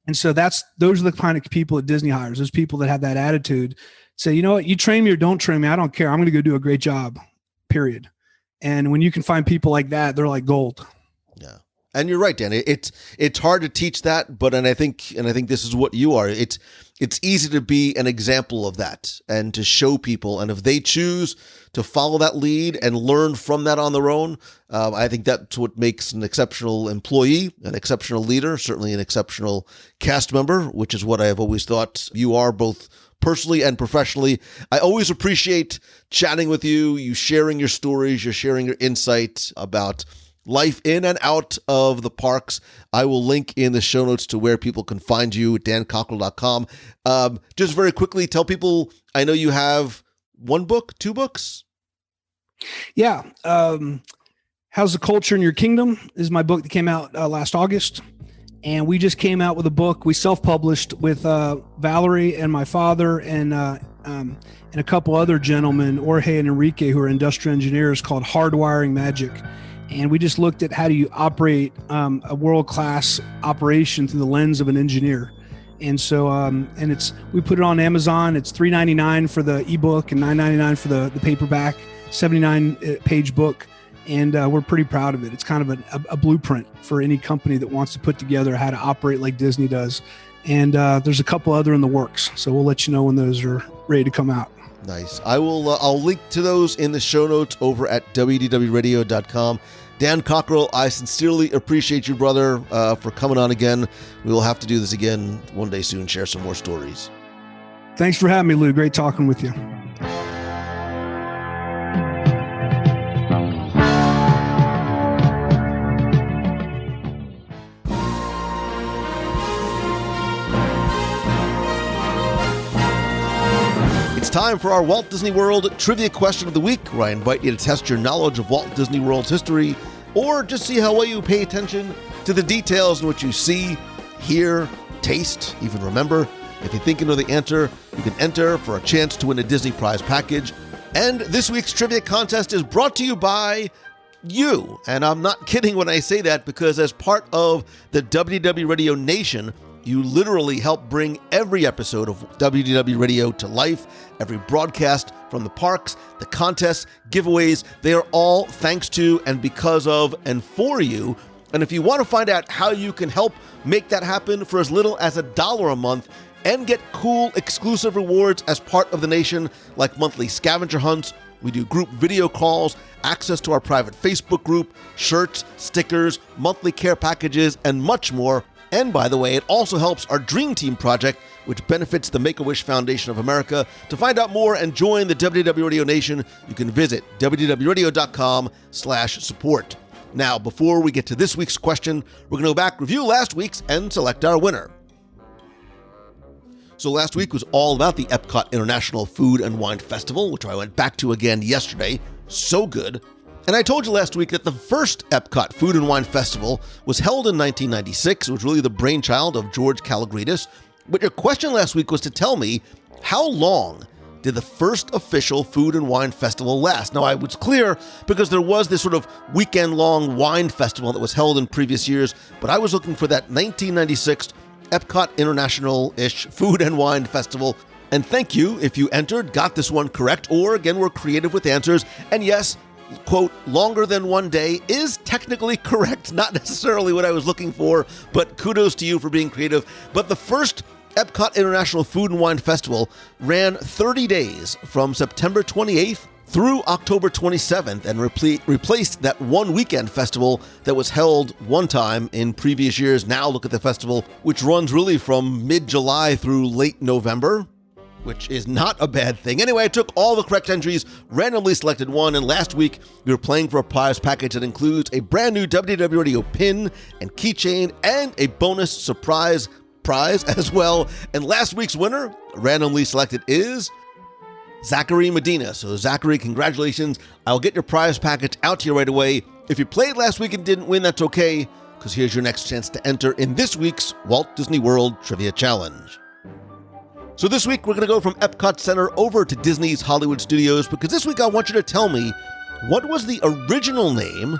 And so those are the kind of people that Disney hires, those people that have that attitude. Say, you know what, you train me or don't train me, I don't care. I'm going to go do a great job, period. And when you can find people like that, they're like gold. Yeah. And you're right, Dan. It's hard to teach that, but I think this is what you are. It's easy to be an example of that and to show people. And if they choose to follow that lead and learn from that on their own, I think that's what makes an exceptional employee, an exceptional leader, certainly an exceptional cast member, which is what I have always thought you are, both personally and professionally. I always appreciate chatting with you, you sharing your stories, you're sharing your insight about life in and out of the parks. I will link in the show notes to where people can find you, dancockerell.com. Just very quickly, tell people, I know you have 1 book, 2 books? Yeah. How's the Culture in Your Kingdom is my book that came out last August. And we just came out with a book we self-published with Valerie and my father and a couple other gentlemen, Jorge and Enrique, who are industrial engineers, called Hardwiring Magic. And we just looked at how do you operate a world-class operation through the lens of an engineer. And so, we put it on Amazon. It's $3.99 for the ebook and $9.99 for the paperback, 79-page book. And we're pretty proud of it. It's kind of a blueprint for any company that wants to put together how to operate like Disney does. And there's a couple other in the works. So we'll let you know when those are ready to come out. Nice. I'll link to those in the show notes over at WDWRadio.com. Dan Cockerell, I sincerely appreciate you, brother, for coming on again. We will have to do this again one day soon, share some more stories. Thanks for having me, Lou. Great talking with you. It's time for our Walt Disney World Trivia Question of the Week, where I invite you to test your knowledge of Walt Disney World's history, or just see how well you pay attention to the details in what you see, hear, taste, even remember. If you think you know the answer, you can enter for a chance to win a Disney prize package. And this week's trivia contest is brought to you by you. And I'm not kidding when I say that, because as part of the WDW Radio Nation, you literally help bring every episode of WDW Radio to life. Every broadcast from the parks, the contests, giveaways, they are all thanks to and because of and for you. And if you want to find out how you can help make that happen for as little as $1 a month and get cool exclusive rewards as part of the Nation, like monthly scavenger hunts, we do group video calls, access to our private Facebook group, shirts, stickers, monthly care packages, and much more. And by the way, it also helps our Dream Team project, which benefits the Make-A-Wish Foundation of America. To find out more and join the WDW Radio Nation, you can visit wdwradio.com/support. Now, before we get to this week's question, we're going to go back, review last week's, and select our winner. So last week was all about the Epcot International Food and Wine Festival, which I went back to again yesterday. So good. And I told you last week that the first Epcot Food and Wine Festival was held in 1996. It was really the brainchild of George Kalogridis. But your question last week was to tell me, how long did the first official Food and Wine Festival last? Now, I was clear because there was this sort of weekend-long wine festival that was held in previous years, but I was looking for that 1996 Epcot International-ish Food and Wine Festival. And thank you if you entered, got this one correct, or again, were creative with answers. And yes, quote, longer than one day is technically correct. Not necessarily what I was looking for, but kudos to you for being creative. But the first Epcot International Food and Wine Festival ran 30 days from September 28th through October 27th and replaced that one weekend festival that was held one time in previous years. Now look at the festival, which runs really from mid-July through late November, which is not a bad thing. Anyway, I took all the correct entries, randomly selected one, and last week we were playing for a prize package that includes a brand new WDW Radio pin and keychain and a bonus surprise prize as well. And last week's winner, randomly selected, is Zachary Medina. So Zachary, congratulations. I'll get your prize package out to you right away. If you played last week and didn't win, that's okay, because here's your next chance to enter in this week's Walt Disney World Trivia Challenge. So this week, we're going to go from Epcot Center over to Disney's Hollywood Studios, because this week I want you to tell me, what was the original name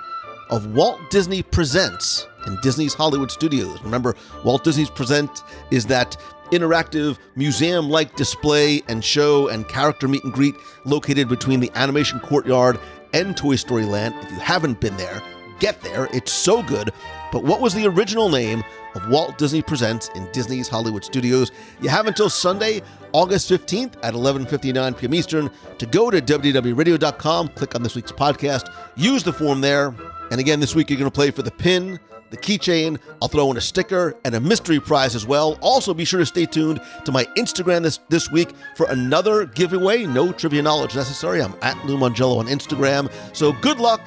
of Walt Disney Presents in Disney's Hollywood Studios? Remember, Walt Disney's Present is that interactive museum-like display and show and character meet and greet located between the Animation Courtyard and Toy Story Land. If you haven't been there, get there. It's so good. But what was the original name of Walt Disney Presents in Disney's Hollywood Studios? You have until Sunday, August 15th at 11:59 p.m. Eastern to go to WDWRadio.com, click on this week's podcast, use the form there. And again, this week you're going to play for the pin, the keychain. I'll throw in a sticker and a mystery prize as well. Also, be sure to stay tuned to my Instagram this week for another giveaway. No trivia knowledge necessary. I'm at Lou Mongello on Instagram. So good luck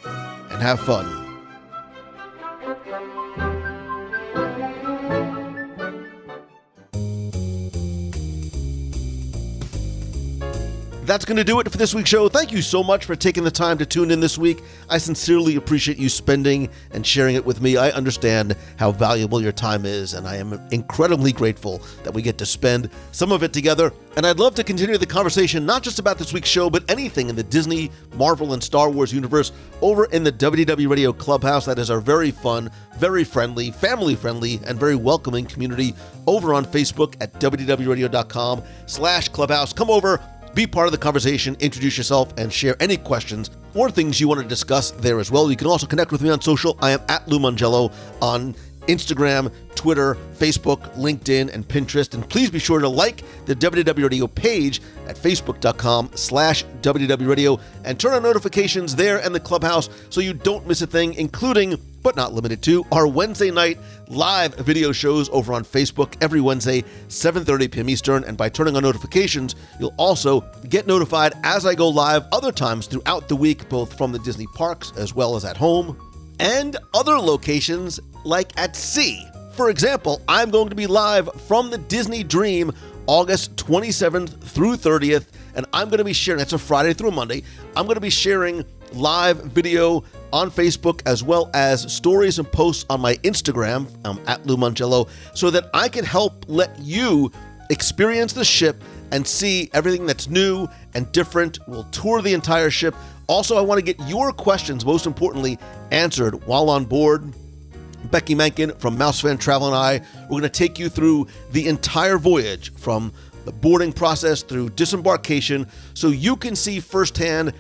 and have fun. That's going to do it for this week's show. Thank you so much for taking the time to tune in this week. I sincerely appreciate you spending and sharing it with me. I understand how valuable your time is, and I am incredibly grateful that we get to spend some of it together. And I'd love to continue the conversation, not just about this week's show, but anything in the Disney, Marvel, and Star Wars universe over in the WDW Radio Clubhouse. That is our very fun, very friendly, family-friendly, and very welcoming community over on Facebook at WDWRadio.com/clubhouse. Come over, be part of the conversation, introduce yourself, and share any questions or things you want to discuss there as well. You can also connect with me on social. I am at Lou Mongello on Instagram, Twitter, Facebook, LinkedIn, and Pinterest. And please be sure to like the WDW Radio page at facebook.com/WDW Radio and turn on notifications there and the Clubhouse so you don't miss a thing, including, but not limited to, our Wednesday night live video shows over on Facebook every Wednesday, 7:30 p.m. Eastern. And by turning on notifications, you'll also get notified as I go live other times throughout the week, both from the Disney parks as well as at home and other locations like at sea. For example, I'm going to be live from the Disney Dream August 27th through 30th, and I'm going to be sharing, that's a Friday through a Monday, I'm going to be sharing live video on Facebook as well as stories and posts on my Instagram, at Lou Mangello, so that I can help let you experience the ship and see everything that's new and different. We'll tour the entire ship. Also, I want to get your questions, most importantly, answered while on board. Becky Menken from Mouse Fan Travel and I, we're going to take you through the entire voyage from the boarding process through disembarkation so you can see firsthand,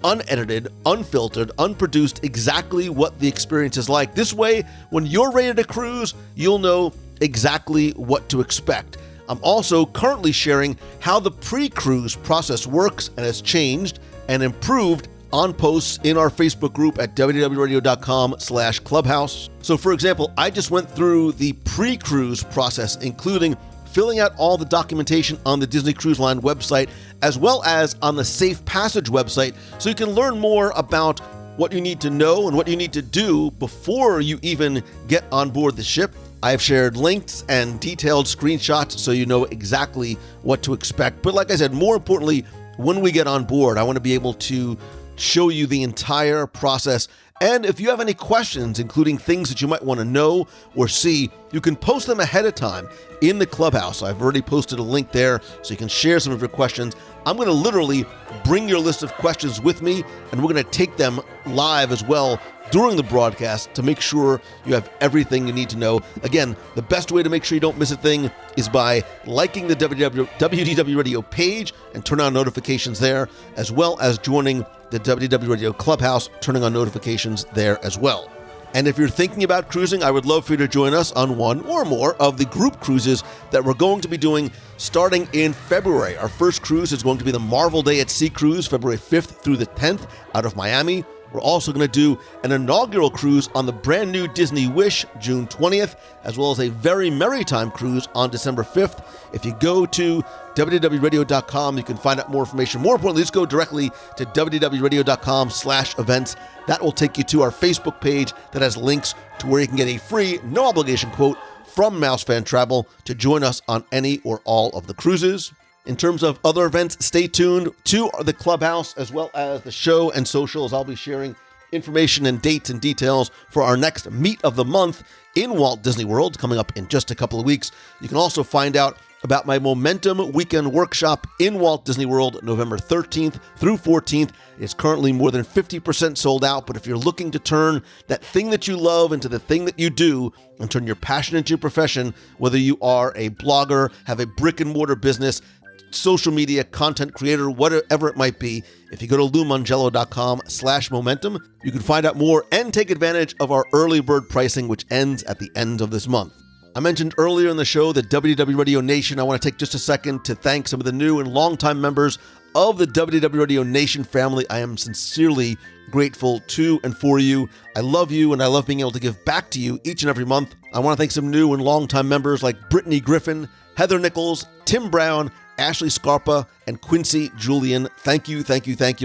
unedited, unfiltered, unproduced, exactly what the experience is like. This way, when you're ready to cruise, you'll know exactly what to expect. I'm also currently sharing how the pre-cruise process works and has changed and improved on posts in our Facebook group at wdwradio.com/clubhouse. So for example, I just went through the pre-cruise process, including filling out all the documentation on the Disney Cruise Line website, as well as on the Safe Passage website, so you can learn more about what you need to know and what you need to do before you even get on board the ship. I've shared links and detailed screenshots so you know exactly what to expect. But like I said, more importantly, when we get on board, I want to be able to show you the entire process. And if you have any questions, including things that you might want to know or see, you can post them ahead of time in the clubhouse. I've already posted a link there so you can share some of your questions. I'm going to literally bring your list of questions with me, and we're going to take them live as well during the broadcast to make sure you have everything you need to know. Again, the best way to make sure you don't miss a thing is by liking the WDW Radio page and turn on notifications there, as well as joining the WDW Radio Clubhouse, turning on notifications there as well. And if you're thinking about cruising, I would love for you to join us on one or more of the group cruises that we're going to be doing starting in February. Our first cruise is going to be the Marvel Day at Sea cruise, February 5th through the 10th out of Miami. We're also going to do an inaugural cruise on the brand new Disney Wish, June 20th, as well as a Very Merry Time cruise on December 5th. If you go to WDWRadio.com, you can find out more information. More importantly, just go directly to WDWRadio.com/events. That will take you to our Facebook page that has links to where you can get a free, no obligation quote from Mouse Fan Travel to join us on any or all of the cruises. In terms of other events, stay tuned to the clubhouse as well as the show and socials. I'll be sharing information and dates and details for our next Meet of the Month in Walt Disney World coming up in just a couple of weeks. You can also find out about my Momentum Weekend Workshop in Walt Disney World, November 13th through 14th. It's currently more than 50% sold out, but if you're looking to turn that thing that you love into the thing that you do and turn your passion into your profession, whether you are a blogger, have a brick and mortar business, social media content creator, whatever it might be, if you go to LouMangello.com/momentum, you can find out more and take advantage of our early bird pricing, which ends at the end of this month. I mentioned earlier in the show that WDW Radio Nation. I want to take just a second to thank some of the new and longtime members of the WDW Radio Nation family. I am sincerely grateful to and for you. I love you, and I love being able to give back to you each and every month. I want to thank some new and longtime members like Brittany Griffin, Heather Nichols, Tim Brown, Ashley Scarpa, and Quincy Julian. Thank you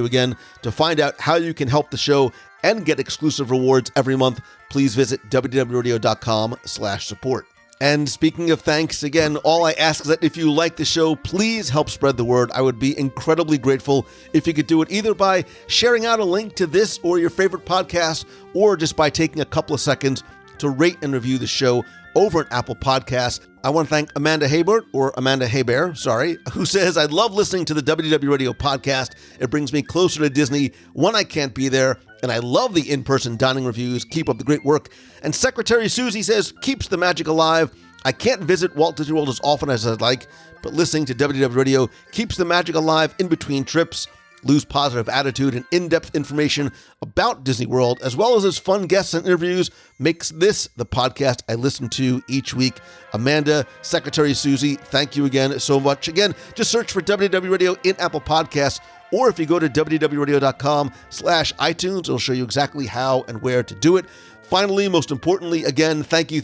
again. To find out how you can help the show and get exclusive rewards every month, please visit wdwradio.com/support. And speaking of thanks, again, all I ask is that if you like the show, please help spread the word. I would be incredibly grateful if you could do it either by sharing out a link to this or your favorite podcast, or just by taking a couple of seconds to rate and review the show over at Apple Podcasts. I want to thank Amanda Hebert, who says, I love listening to the WDW Radio podcast. It brings me closer to Disney when I can't be there, and I love the in-person dining reviews. Keep up the great work. And Secretary Susie says, keeps the magic alive. I can't visit Walt Disney World as often as I'd like, but listening to WDW Radio keeps the magic alive in between trips. Lou's positive attitude and in-depth information about Disney World, as well as his fun guests and interviews, makes this the podcast I listen to each week. Amanda, Secretary Susie, thank you again so much. Again, just search for WDW Radio in Apple Podcasts, or if you go to wdwradio.com/iTunes, it'll show you exactly how and where to do it. Finally, most importantly, again, thank you.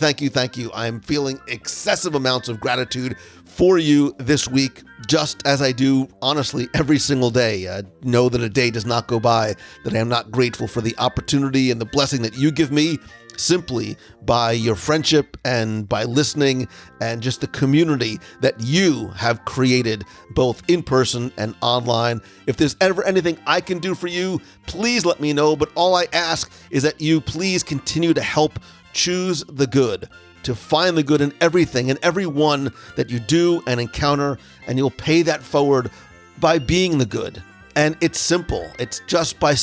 I'm feeling excessive amounts of gratitude for you this week, just as I do, honestly, every single day. Know that a day does not go by that I am not grateful for the opportunity and the blessing that you give me simply by your friendship and by listening and just the community that you have created both in person and online. If there's ever anything I can do for you, please let me know. But all I ask is that you please continue to help choose the good, to find the good in everything and everyone that you do and encounter, and you'll pay that forward by being the good. And it's simple. It's just by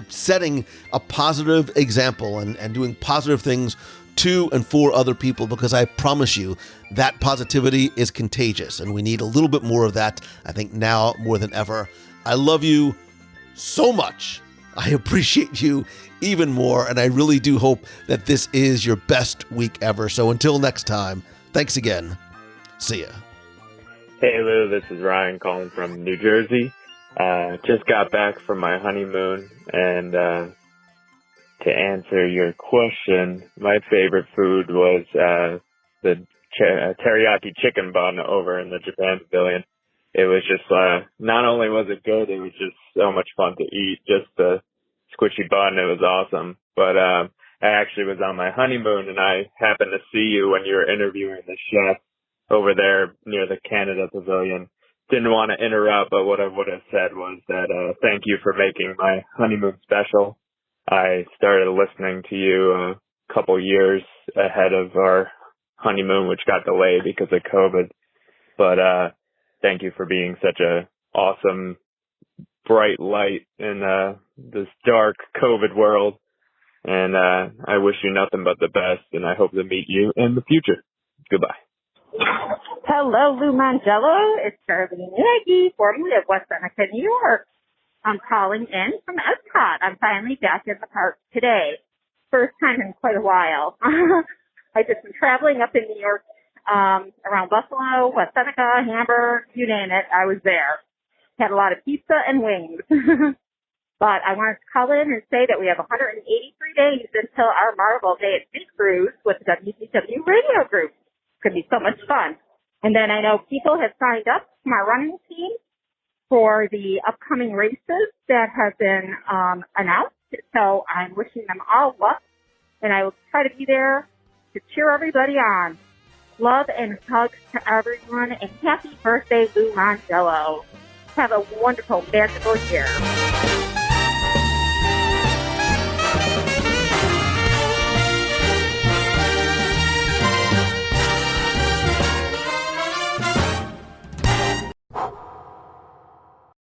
setting a positive example and doing positive things to and for other people, because I promise you that positivity is contagious, and we need a little bit more of that, I think, now more than ever. I love you so much. I appreciate you even more, and I really do hope that this is your best week ever. So until next time, thanks again. See ya. Hey Lou, this is Ryan calling from New Jersey. Just got back from my honeymoon, and to answer your question, my favorite food was the teriyaki chicken bun over in the Japan Pavilion. It was just, not only was it good, it was just so much fun to eat. Just the squishy bun, it was awesome. But I actually was on my honeymoon, and I happened to see you when you were interviewing the chef over there near the Canada Pavilion. Didn't want to interrupt, but what I would have said was that thank you for making my honeymoon special. I started listening to you a couple years ahead of our honeymoon, which got delayed because of COVID. But thank you for being such a awesome, bright light in this dark COVID world. And I wish you nothing but the best, and I hope to meet you in the future. Goodbye. Hello, Lou Mangello. It's Charlene Nagy, formerly of West Seneca, New York. I'm calling in from Epcot. I'm finally back in the park today. First time in quite a while. I've just been traveling up in New York, around Buffalo, West Seneca, Hamburg, you name it. I was there. Had a lot of pizza and wings. But I wanted to call in and say that we have 183 days until our Marvel Day at Sea Cruise with the WDW Radio Group. Could be so much fun. And then I know people have signed up from our running team for the upcoming races that have been announced. So I'm wishing them all luck, and I will try to be there to cheer everybody on. Love and hugs to everyone, and happy birthday, Lou Mangello. Have a wonderful, magical year.